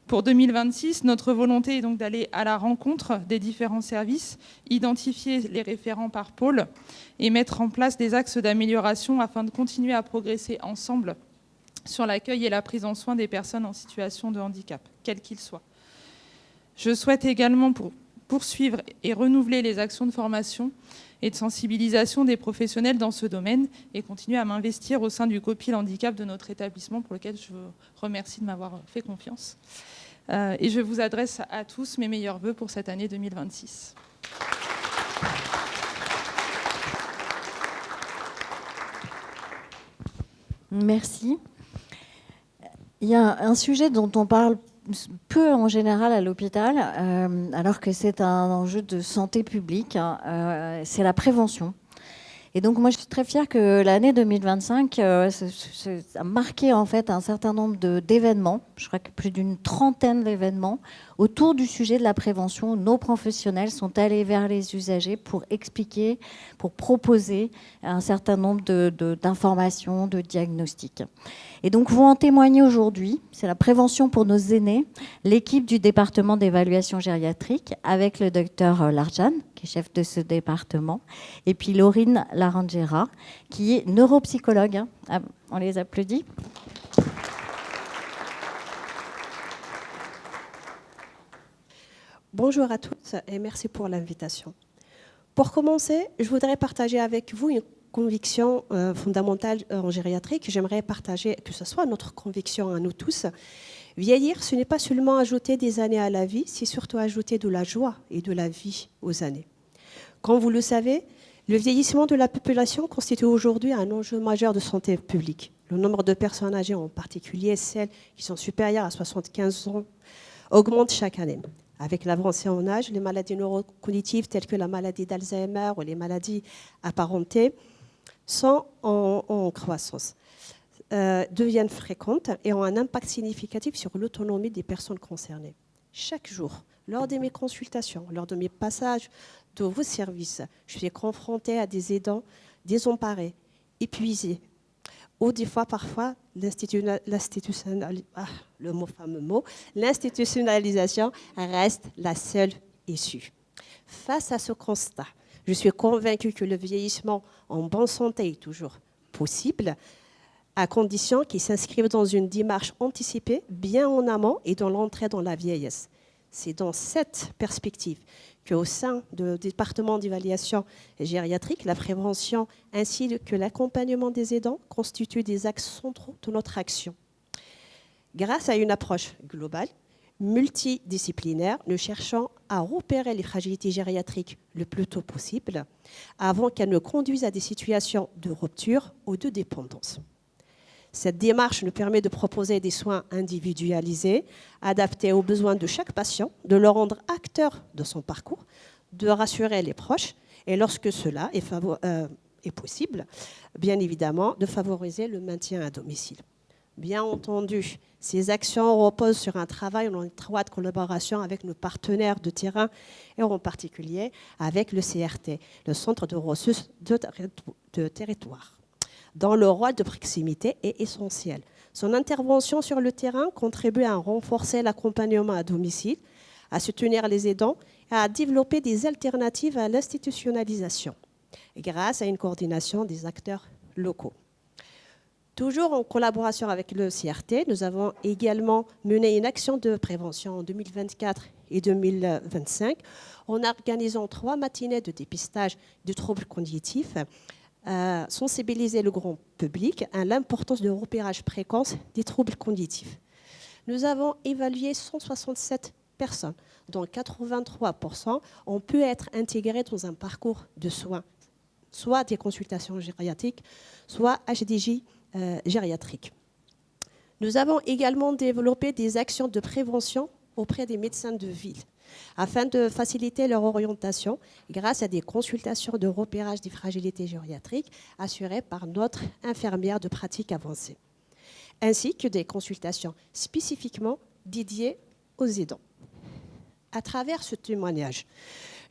Speaker 7: Pour 2026, notre volonté est donc d'aller à la rencontre des différents services, identifier les référents par pôle et mettre en place des axes d'amélioration afin de continuer à progresser ensemble sur l'accueil et la prise en soin des personnes en situation de handicap, quel qu'il soit. Je souhaite également, pour poursuivre et renouveler les actions de formation et de sensibilisation des professionnels dans ce domaine et continuer à m'investir au sein du COPIL handicap de notre établissement, pour lequel je vous remercie de m'avoir fait confiance. Et je vous adresse à tous mes meilleurs vœux pour cette année 2026.
Speaker 1: Merci. Il y a un sujet dont on parle peu en général à l'hôpital, alors que c'est un enjeu de santé publique, c'est la prévention. Et donc moi je suis très fière que l'année 2025 a marqué en fait un certain nombre d'événements, je crois que plus d'une trentaine d'événements autour du sujet de la prévention. Nos professionnels sont allés vers les usagers pour expliquer, pour proposer un certain nombre d'informations, de diagnostics. Et donc vous en témoignez aujourd'hui, c'est la prévention pour nos aînés, l'équipe du département d'évaluation gériatrique avec le docteur Larjan, qui est chef de ce département, et puis Laurine Larangera, qui est neuropsychologue. Ah, on les applaudit.
Speaker 8: Bonjour à tous et merci pour l'invitation. Pour commencer, je voudrais partager avec vous une conviction fondamentale en gériatrie que j'aimerais partager, que ce soit notre conviction à nous tous. Vieillir, ce n'est pas seulement ajouter des années à la vie, c'est surtout ajouter de la joie et de la vie aux années. Comme vous le savez, le vieillissement de la population constitue aujourd'hui un enjeu majeur de santé publique. Le nombre de personnes âgées, en particulier celles qui sont supérieures à 75 ans, augmente chaque année. Avec l'avancée en âge, les maladies neurocognitives telles que la maladie d'Alzheimer ou les maladies apparentées sont en croissance, deviennent fréquentes et ont un impact significatif sur l'autonomie des personnes concernées. Chaque jour, lors de mes consultations, lors de mes passages de vos services, je suis confrontée à des aidants désemparés, épuisés, ou des fois, parfois, l'institutionnalisation reste la seule issue. Face à ce constat, je suis convaincue que le vieillissement en bonne santé est toujours possible, à condition qu'il s'inscrive dans une démarche anticipée, bien en amont et dans l'entrée dans la vieillesse. C'est dans cette perspective qu'au sein du département d'évaluation gériatrique, la prévention ainsi que l'accompagnement des aidants constituent des axes centraux de notre action. Grâce à une approche globale, multidisciplinaire, nous cherchons à repérer les fragilités gériatriques le plus tôt possible avant qu'elles ne conduisent à des situations de rupture ou de dépendance. Cette démarche nous permet de proposer des soins individualisés, adaptés aux besoins de chaque patient, de le rendre acteur de son parcours, de rassurer les proches et lorsque cela est possible, bien évidemment, de favoriser le maintien à domicile. Bien entendu, ces actions reposent sur un travail en étroite collaboration avec nos partenaires de terrain et en particulier avec le CRT, le Centre de ressources de territoire, dont le rôle de proximité est essentiel. Son intervention sur le terrain contribue à renforcer l'accompagnement à domicile, à soutenir les aidants et à développer des alternatives à l'institutionnalisation, grâce à une coordination des acteurs locaux. Toujours en collaboration avec le CRT, nous avons également mené une action de prévention en 2024 et 2025 en organisant 3 matinées de dépistage de troubles cognitifs, sensibiliser le grand public à l'importance du repérage précoce des troubles cognitifs. Nous avons évalué 167 personnes, dont 83% ont pu être intégrées dans un parcours de soins, soit des consultations gériatriques, soit HDJ gériatrique. Nous avons également développé des actions de prévention auprès des médecins de ville afin de faciliter leur orientation grâce à des consultations de repérage des fragilités gériatriques assurées par notre infirmière de pratique avancée, ainsi que des consultations spécifiquement dédiées aux aidants. À travers ce témoignage,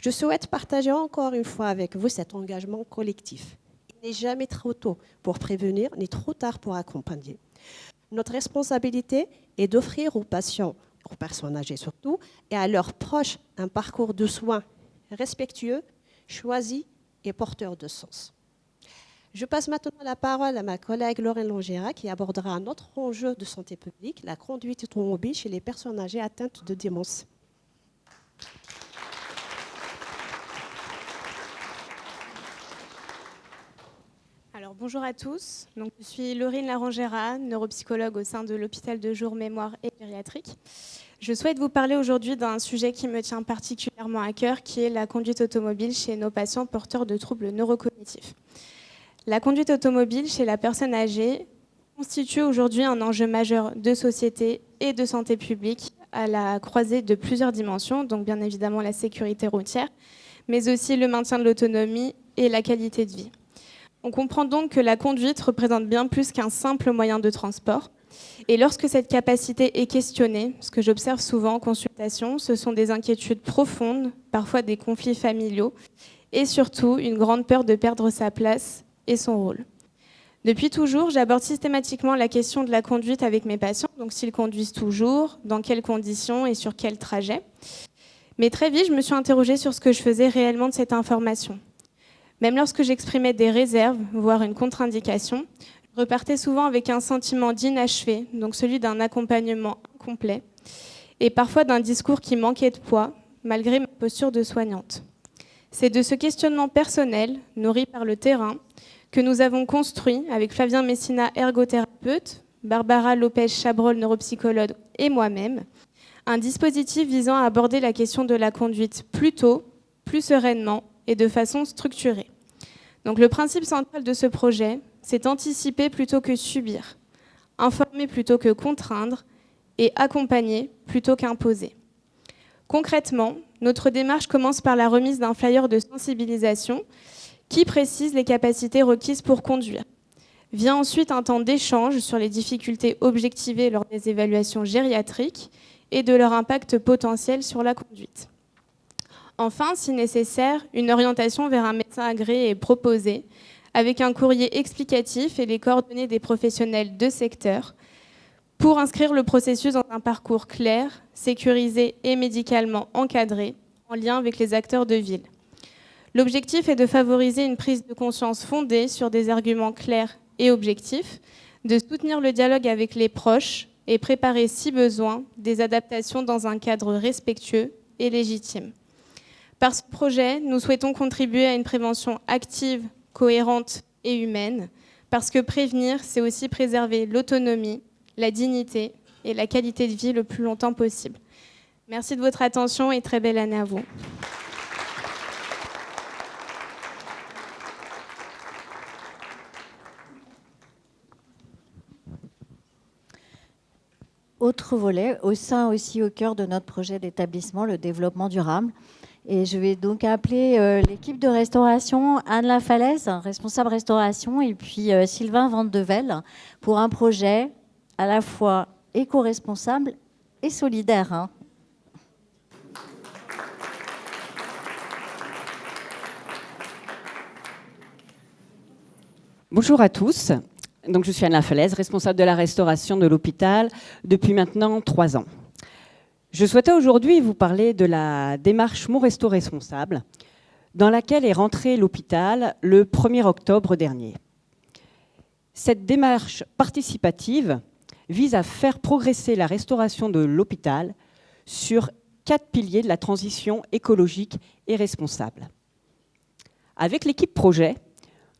Speaker 8: je souhaite partager encore une fois avec vous cet engagement collectif. Il n'est jamais trop tôt pour prévenir, ni trop tard pour accompagner. Notre responsabilité est d'offrir aux patients, aux personnes âgées surtout, et à leurs proches un parcours de soins respectueux, choisi et porteur de sens. Je passe maintenant la parole à ma collègue Laurine Larangera qui abordera un autre enjeu de santé publique, la conduite automobile chez les personnes âgées atteintes de démence.
Speaker 9: Bonjour à tous. Donc, je suis Laurine Larangera, neuropsychologue au sein de l'hôpital de jour mémoire et gériatrique. Je souhaite vous parler aujourd'hui d'un sujet qui me tient particulièrement à cœur, qui est la conduite automobile chez nos patients porteurs de troubles neurocognitifs. La conduite automobile chez la personne âgée constitue aujourd'hui un enjeu majeur de société et de santé publique à la croisée de plusieurs dimensions, donc bien évidemment la sécurité routière, mais aussi le maintien de l'autonomie et la qualité de vie. On comprend donc que la conduite représente bien plus qu'un simple moyen de transport. Et lorsque cette capacité est questionnée, ce que j'observe souvent en consultation, ce sont des inquiétudes profondes, parfois des conflits familiaux, et surtout une grande peur de perdre sa place et son rôle. Depuis toujours, j'aborde systématiquement la question de la conduite avec mes patients, donc s'ils conduisent toujours, dans quelles conditions et sur quel trajet. Mais très vite, je me suis interrogée sur ce que je faisais réellement de cette information. Même lorsque j'exprimais des réserves, voire une contre-indication, je repartais souvent avec un sentiment d'inachevé, donc celui d'un accompagnement incomplet, et parfois d'un discours qui manquait de poids, malgré ma posture de soignante. C'est de ce questionnement personnel, nourri par le terrain, que nous avons construit, avec Flavien Messina, ergothérapeute, Barbara Lopez-Chabrol, neuropsychologue, et moi-même, un dispositif visant à aborder la question de la conduite plus tôt, plus sereinement et de façon structurée. Donc le principe central de ce projet, c'est anticiper plutôt que subir, informer plutôt que contraindre et accompagner plutôt qu'imposer. Concrètement, notre démarche commence par la remise d'un flyer de sensibilisation qui précise les capacités requises pour conduire. Vient ensuite un temps d'échange sur les difficultés objectivées lors des évaluations gériatriques et de leur impact potentiel sur la conduite. Enfin, si nécessaire, une orientation vers un médecin agréé est proposée, avec un courrier explicatif et les coordonnées des professionnels de secteur, pour inscrire le processus dans un parcours clair, sécurisé et médicalement encadré, en lien avec les acteurs de ville. L'objectif est de favoriser une prise de conscience fondée sur des arguments clairs et objectifs, de soutenir le dialogue avec les proches et préparer, si besoin, des adaptations dans un cadre respectueux et légitime. Par ce projet, nous souhaitons contribuer à une prévention active, cohérente et humaine, parce que prévenir, c'est aussi préserver l'autonomie, la dignité et la qualité de vie le plus longtemps possible. Merci de votre attention et très belle année à vous.
Speaker 1: Autre volet, au sein aussi au cœur de notre projet d'établissement, le développement durable. Et je vais donc appeler l'équipe de restauration, Anne Lafalaise, responsable restauration, et puis Sylvain Vandevel, pour un projet à la fois éco-responsable et solidaire. Hein.
Speaker 10: Bonjour à tous. Donc, je suis Anne Lafalaise, responsable de la restauration de l'hôpital depuis maintenant 3 ans. Je souhaitais aujourd'hui vous parler de la démarche Mon Resto Responsable, dans laquelle est rentré l'hôpital le 1er octobre dernier. Cette démarche participative vise à faire progresser la restauration de l'hôpital sur 4 piliers de la transition écologique et responsable. Avec l'équipe projet,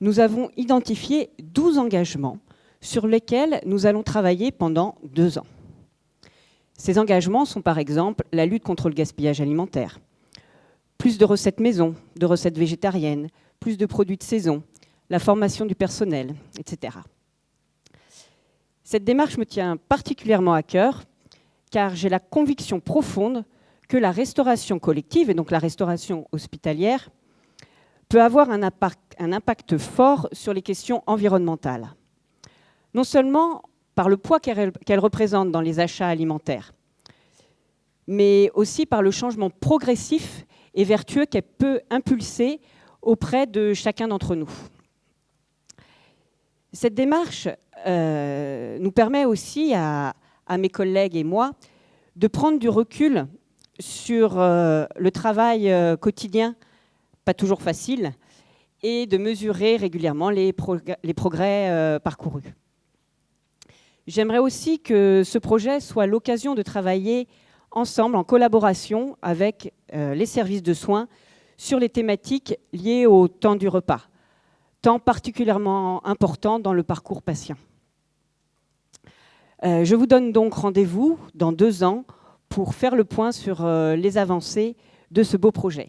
Speaker 10: nous avons identifié 12 engagements sur lesquels nous allons travailler pendant 2 ans. Ces engagements sont par exemple la lutte contre le gaspillage alimentaire, plus de recettes maison, de recettes végétariennes, plus de produits de saison, la formation du personnel, etc. Cette démarche me tient particulièrement à cœur car j'ai la conviction profonde que la restauration collective, et donc la restauration hospitalière, peut avoir un impact fort sur les questions environnementales. Non seulement par le poids qu'elle représente dans les achats alimentaires, mais aussi par le changement progressif et vertueux qu'elle peut impulser auprès de chacun d'entre nous. Cette démarche nous permet aussi à mes collègues et moi de prendre du recul sur le travail quotidien, pas toujours facile, et de mesurer régulièrement les progrès parcourus. J'aimerais aussi que ce projet soit l'occasion de travailler ensemble, en collaboration avec les services de soins, sur les thématiques liées au temps du repas. temps particulièrement important dans le parcours patient. Je vous donne donc rendez-vous dans 2 ans pour faire le point sur les avancées de ce beau projet.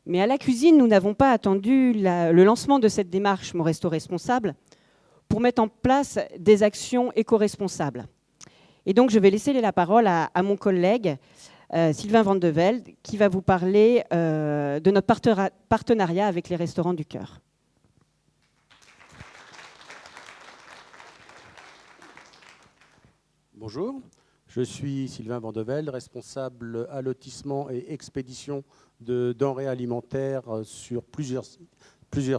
Speaker 10: Mais à la cuisine, nous n'avons pas attendu le lancement de cette démarche Mon Resto Responsable pour mettre en place des actions éco-responsables. Et donc, je vais laisser la parole à mon collègue Sylvain Van de Velde, qui va vous parler de notre partenariat avec les Restaurants du Cœur.
Speaker 11: Bonjour, je suis Sylvain Van de Velde, responsable allotissement et expédition de denrées alimentaires sur plusieurs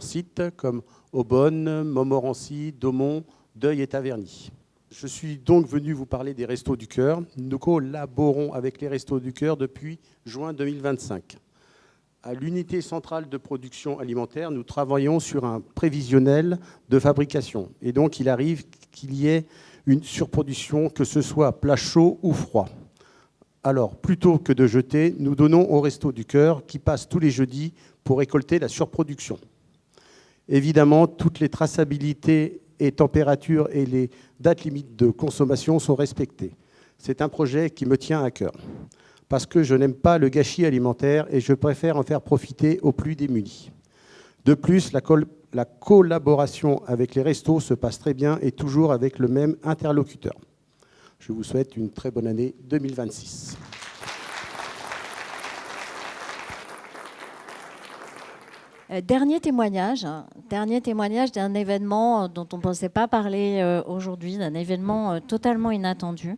Speaker 11: sites comme Aubonne, Montmorency, Daumont, Deuil et Taverny. Je suis donc venu vous parler des Restos du Cœur. Nous collaborons avec les Restos du Cœur depuis juin 2025. À l'unité centrale de production alimentaire, nous travaillons sur un prévisionnel de fabrication. Et donc, il arrive qu'il y ait une surproduction, que ce soit plat chaud ou froid. Alors, plutôt que de jeter, nous donnons aux Restos du Cœur qui passent tous les jeudis pour récolter la surproduction. Évidemment, toutes les traçabilités et températures et les dates limites de consommation sont respectées. C'est un projet qui me tient à cœur, parce que je n'aime pas le gâchis alimentaire et je préfère en faire profiter aux plus démunis. De plus, la collaboration avec les restos se passe très bien et toujours avec le même interlocuteur. Je vous souhaite une très bonne année 2026.
Speaker 1: Dernier témoignage d'un événement dont on ne pensait pas parler aujourd'hui, d'un événement totalement inattendu,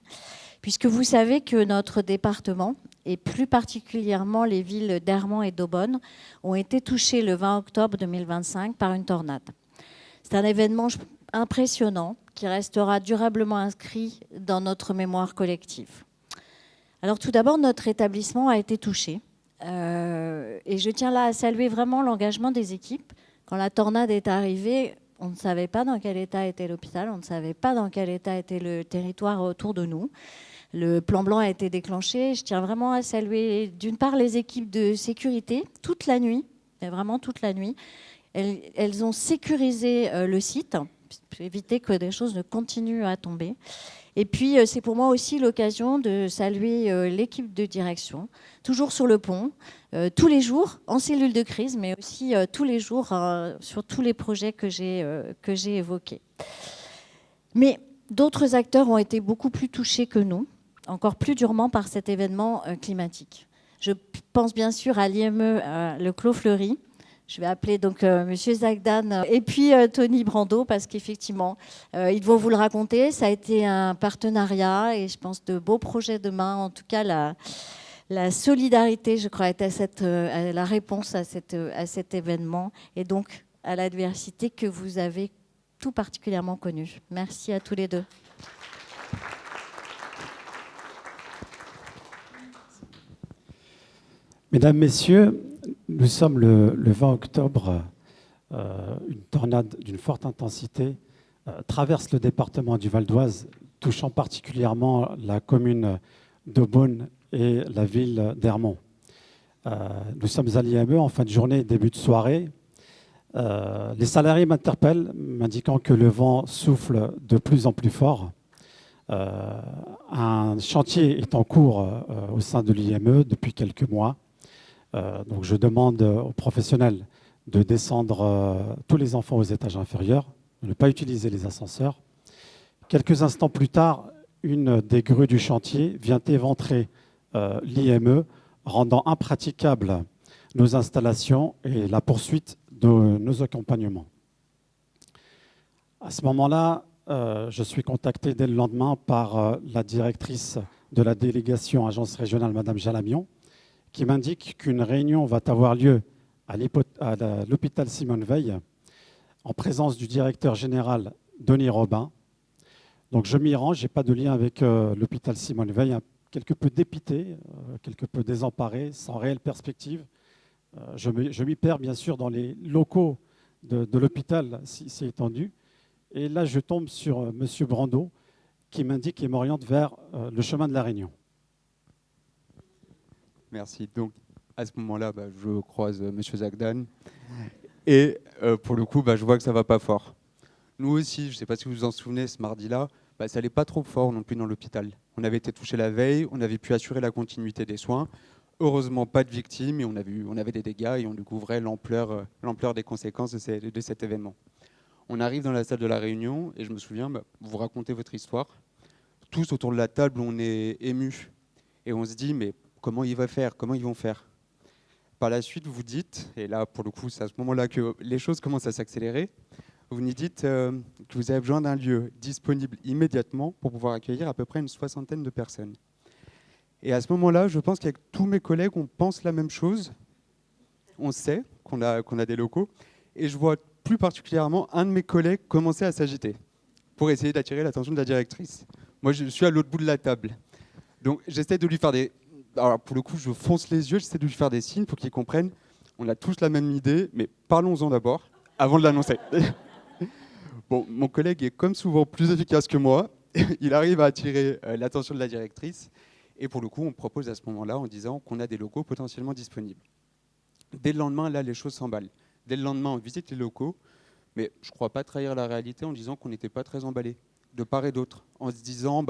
Speaker 1: puisque vous savez que notre département, et plus particulièrement les villes d'Ermont et d'Aubonne, ont été touchées le 20 octobre 2025 par une tornade. C'est un événement impressionnant qui restera durablement inscrit dans notre mémoire collective. Alors tout d'abord, notre établissement a été touché. Et je tiens là à saluer vraiment l'engagement des équipes. Quand la tornade est arrivée, on ne savait pas dans quel état était l'hôpital, on ne savait pas dans quel état était le territoire autour de nous. Le plan blanc a été déclenché. Je tiens vraiment à saluer d'une part les équipes de sécurité toute la nuit, vraiment toute la nuit. Elles ont sécurisé le site pour éviter que des choses ne continuent à tomber. Et puis, c'est pour moi aussi l'occasion de saluer l'équipe de direction, toujours sur le pont, tous les jours, en cellule de crise, mais aussi tous les jours sur tous les projets que j'ai évoqués. Mais d'autres acteurs ont été beaucoup plus touchés que nous, encore plus durement par cet événement climatique. Je pense bien sûr à l'IME, le Clos Fleury. Je vais appeler donc Monsieur Zagdan et puis Tony Brando parce qu'effectivement, ils vont vous le raconter. Ça a été un partenariat et je pense de beaux projets demain. En tout cas, la solidarité, je crois, est à la réponse à cet événement et donc à l'adversité que vous avez tout particulièrement connue. Merci à tous les deux.
Speaker 12: Mesdames, Messieurs, nous sommes le 20 octobre. Une tornade d'une forte intensité traverse le département du Val d'Oise, touchant particulièrement la commune d'Aubonne et la ville d'Ermont. Nous sommes à l'IME en fin de journée, début de soirée. Les salariés m'interpellent, m'indiquant que le vent souffle de plus en plus fort. Un chantier est en cours au sein de l'IME depuis quelques mois. Donc je demande aux professionnels de descendre tous les enfants aux étages inférieurs, de ne pas utiliser les ascenseurs. Quelques instants plus tard, une des grues du chantier vient éventrer l'IME, rendant impraticable nos installations et la poursuite de nos accompagnements. À ce moment-là, je suis contacté dès le lendemain par la directrice de la délégation agence régionale, Madame Jalamion, qui m'indique qu'une réunion va avoir lieu à l'hôpital Simone Veil en présence du directeur général Denis Robin. Donc je m'y rends, je n'ai pas de lien avec l'hôpital Simone Veil, quelque peu dépité, quelque peu désemparé, sans réelle perspective. Je m'y perds bien sûr dans les locaux de l'hôpital, si étendu. Et là, je tombe sur M. Brando qui m'indique et m'oriente vers le chemin de la Réunion.
Speaker 13: Merci. Donc, à ce moment-là, je croise M. Zagdan Et pour le coup, je vois que ça va pas fort. Nous aussi, je ne sais pas si vous vous en souvenez, ce mardi-là, ça n'allait pas trop fort non plus dans l'hôpital. On avait été touché la veille, on avait pu assurer la continuité des soins. Heureusement, pas de victimes, et on avait des dégâts et on découvrait l'ampleur des conséquences de cet événement. On arrive dans la salle de la réunion et je me souviens, vous racontez votre histoire. Tous autour de la table, on est émus et on se dit, mais comment ils vont faire ? Comment ils vont faire ? Par la suite, vous dites, et là, pour le coup, c'est à ce moment-là que les choses commencent à s'accélérer, vous nous dites que vous avez besoin d'un lieu disponible immédiatement pour pouvoir accueillir à peu près une 60aine de personnes. Et à ce moment-là, je pense qu'avec tous mes collègues, on pense la même chose. On sait qu'on a des locaux. Et je vois plus particulièrement un de mes collègues commencer à s'agiter pour essayer d'attirer l'attention de la directrice. Moi, je suis à l'autre bout de la table. Donc, j'essaie de lui faire des... Alors, pour le coup, je fonce les yeux, j'essaie de lui faire des signes pour qu'il comprenne. On a tous la même idée, mais parlons-en d'abord, avant de l'annoncer. Bon, mon collègue est comme souvent plus efficace que moi. Il arrive à attirer l'attention de la directrice. Et pour le coup, on propose à ce moment-là en disant qu'on a des locaux potentiellement disponibles. Dès le lendemain, là, les choses s'emballent. Dès le lendemain, on visite les locaux, mais je ne crois pas trahir la réalité en disant qu'on n'était pas très emballés, de part et d'autre, en se disant,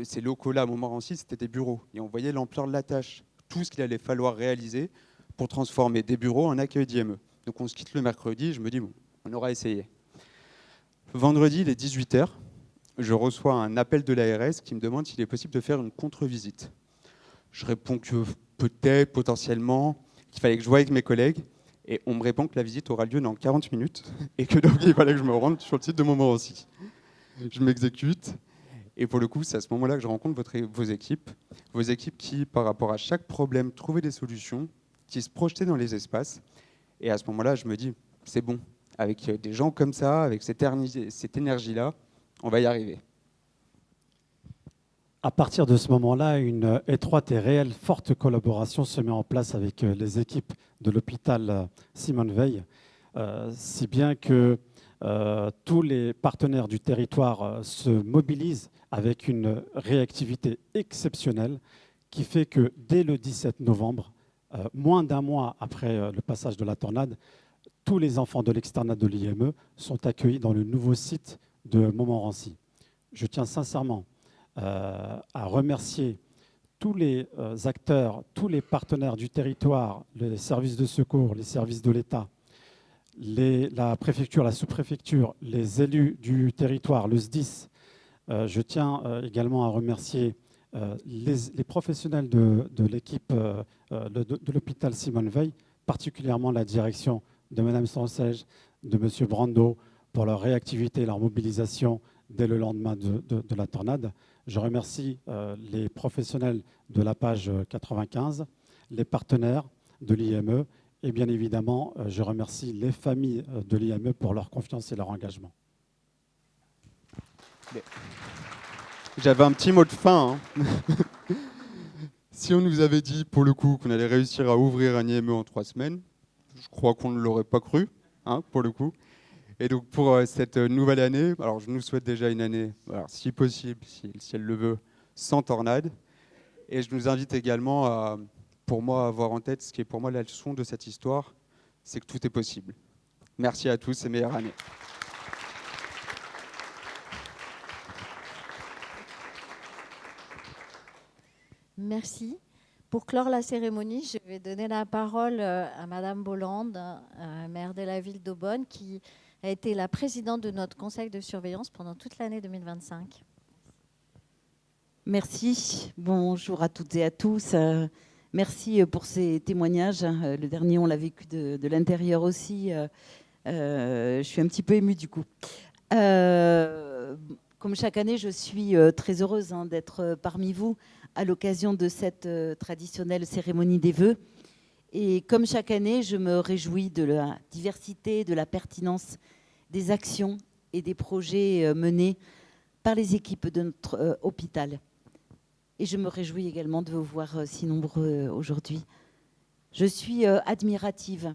Speaker 13: ces locaux-là, à Montmorency, c'était des bureaux. Et on voyait l'ampleur de la tâche, tout ce qu'il allait falloir réaliser pour transformer des bureaux en accueil d'IME. Donc on se quitte le mercredi, je me dis, bon, on aura essayé. Vendredi, il est 18h, je reçois un appel de l'ARS qui me demande s'il est possible de faire une contre-visite. Je réponds que peut-être, potentiellement, qu'il fallait que je voie avec mes collègues. Et on me répond que la visite aura lieu dans 40 minutes et que donc il fallait que je me rende sur le site de Montmorency. Je m'exécute. Et pour le coup, c'est à ce moment-là que je rencontre vos équipes qui, par rapport à chaque problème, trouvaient des solutions, qui se projetaient dans les espaces. Et à ce moment-là, je me dis, c'est bon. Avec des gens comme ça, avec cette énergie-là, on va y arriver.
Speaker 12: À partir de ce moment-là, une étroite et réelle forte collaboration se met en place avec les équipes de l'hôpital Simone Veil, si bien que tous les partenaires du territoire se mobilisent avec une réactivité exceptionnelle qui fait que dès le 17 novembre, moins d'un mois après le passage de la tornade, tous les enfants de l'externat de l'IME sont accueillis dans le nouveau site de Montmorency. Je tiens sincèrement à remercier tous les acteurs, tous les partenaires du territoire, les services de secours, les services de l'État, la préfecture, la sous-préfecture, les élus du territoire, le SDIS. Je tiens également à remercier les professionnels de l'équipe de l'hôpital Simone Veil, particulièrement la direction de Mme Sansège, de M. Brando, pour leur réactivité et leur mobilisation dès le lendemain de la tornade. Je remercie les professionnels de la page 95, les partenaires de l'IME et bien évidemment, je remercie les familles de l'IME pour leur confiance et leur engagement.
Speaker 13: J'avais un petit mot de fin. Si on nous avait dit, pour le coup, qu'on allait réussir à ouvrir un IME en 3 semaines, je crois qu'on ne l'aurait pas cru, pour le coup. Et donc pour cette nouvelle année, alors je nous souhaite déjà une année, si possible, si elle le veut, sans tornade. Et je nous invite également à, pour moi, avoir en tête ce qui est pour moi la leçon de cette histoire, c'est que tout est possible. Merci à tous et meilleure année.
Speaker 1: Merci. Pour clore la cérémonie, je vais donner la parole à Madame Bolland, maire de la ville d'Aubonne, qui a été la présidente de notre conseil de surveillance pendant toute l'année 2025.
Speaker 14: Merci. Bonjour à toutes et à tous. Merci pour ces témoignages. Le dernier, on l'a vécu de l'intérieur aussi. Je suis un petit peu émue du coup. Comme chaque année, je suis très heureuse d'être parmi vous à l'occasion de cette traditionnelle cérémonie des vœux. Et comme chaque année, je me réjouis de la diversité, de la pertinence des actions et des projets menés par les équipes de notre hôpital. Et je me réjouis également de vous voir si nombreux aujourd'hui. Je suis admirative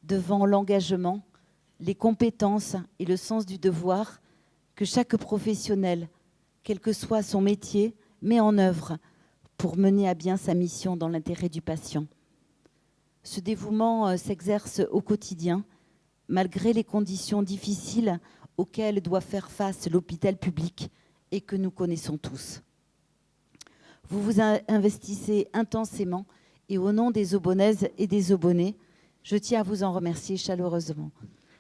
Speaker 14: devant l'engagement, les compétences et le sens du devoir que chaque professionnel, quel que soit son métier, met en œuvre pour mener à bien sa mission dans l'intérêt du patient. Ce dévouement s'exerce au quotidien malgré les conditions difficiles auxquelles doit faire face l'hôpital public et que nous connaissons tous. Vous vous investissez intensément et au nom des Aubonnaises et des Aubonnais, je tiens à vous en remercier chaleureusement.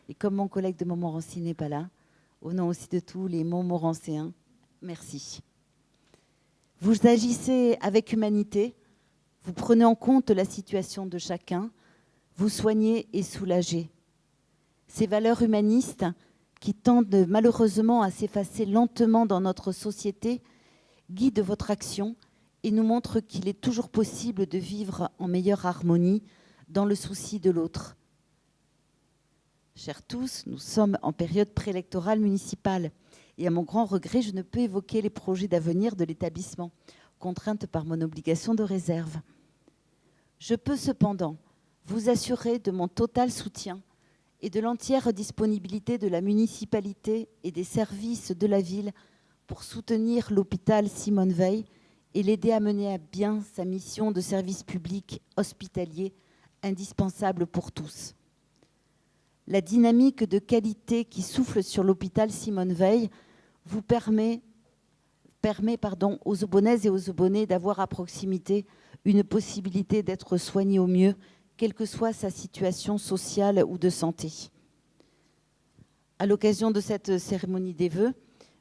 Speaker 14: Et comme mon collègue de Montmorency n'est pas là, au nom aussi de tous les Montmorencéens, merci. Vous agissez avec humanité, vous prenez en compte la situation de chacun, vous soignez et soulagez. Ces valeurs humanistes qui tendent malheureusement à s'effacer lentement dans notre société guident votre action et nous montrent qu'il est toujours possible de vivre en meilleure harmonie dans le souci de l'autre. Chers tous, nous sommes en période préélectorale municipale et à mon grand regret, je ne peux évoquer les projets d'avenir de l'établissement, contrainte par mon obligation de réserve. Je peux cependant vous assurer de mon total soutien et de l'entière disponibilité de la municipalité et des services de la ville pour soutenir l'hôpital Simone Veil et l'aider à mener à bien sa mission de service public hospitalier indispensable pour tous. La dynamique de qualité qui souffle sur l'hôpital Simone Veil vous permet aux Aubonnaises et aux Aubonnais d'avoir à proximité une possibilité d'être soignés au mieux, quelle que soit sa situation sociale ou de santé. À l'occasion de cette cérémonie des vœux,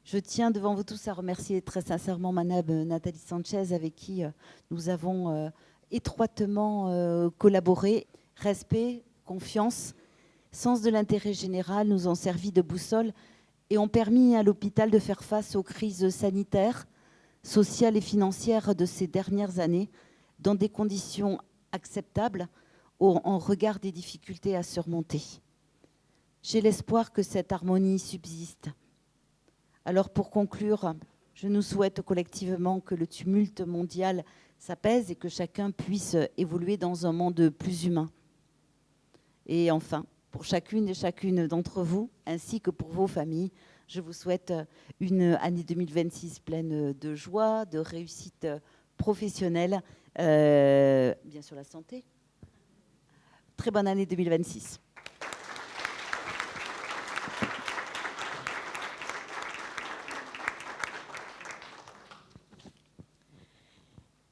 Speaker 14: je tiens devant vous tous à remercier très sincèrement Madame Nathalie Sanchez, avec qui nous avons étroitement collaboré. Respect, confiance, sens de l'intérêt général nous ont servi de boussole et ont permis à l'hôpital de faire face aux crises sanitaires, sociales et financières de ces dernières années dans des conditions acceptables en regard des difficultés à surmonter. J'ai l'espoir que cette harmonie subsiste. Alors pour conclure, je nous souhaite collectivement que le tumulte mondial s'apaise et que chacun puisse évoluer dans un monde plus humain. Et enfin, pour chacune et chacune d'entre vous, ainsi que pour vos familles, je vous souhaite une année 2026 pleine de joie, de réussite professionnelle, bien sûr la santé. Très bonne année 2026.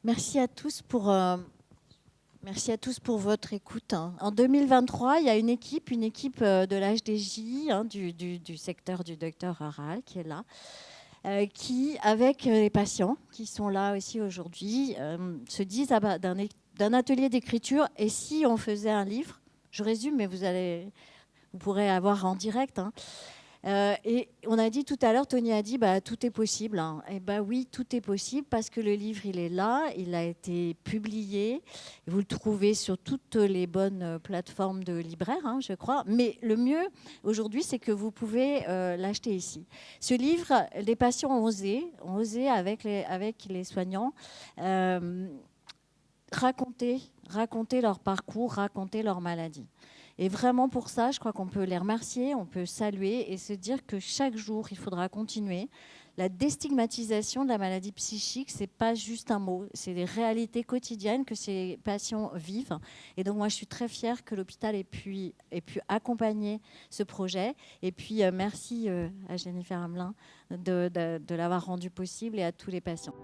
Speaker 1: Merci à tous pour votre écoute. En 2023, il y a une équipe de l'HDJ, du secteur du docteur Aral, qui est là, qui, avec les patients qui sont là aussi aujourd'hui, se disent d'un atelier d'écriture, et si on faisait un livre, je résume, mais vous pourrez avoir en direct, et on a dit tout à l'heure, Tony a dit, tout est possible. Et oui, tout est possible parce que le livre, il est là, il a été publié. Vous le trouvez sur toutes les bonnes plateformes de libraires, je crois. Mais le mieux aujourd'hui, c'est que vous pouvez l'acheter ici. Ce livre, les patients ont osé avec les soignants, raconter leur parcours, raconter leur maladie. Et vraiment pour ça, je crois qu'on peut les remercier, on peut saluer et se dire que chaque jour, il faudra continuer. La déstigmatisation de la maladie psychique, ce n'est pas juste un mot, c'est des réalités quotidiennes que ces patients vivent. Et donc moi, je suis très fière que l'hôpital ait pu accompagner ce projet. Et puis merci à Jennifer Hamelin de l'avoir rendu possible et à tous les patients.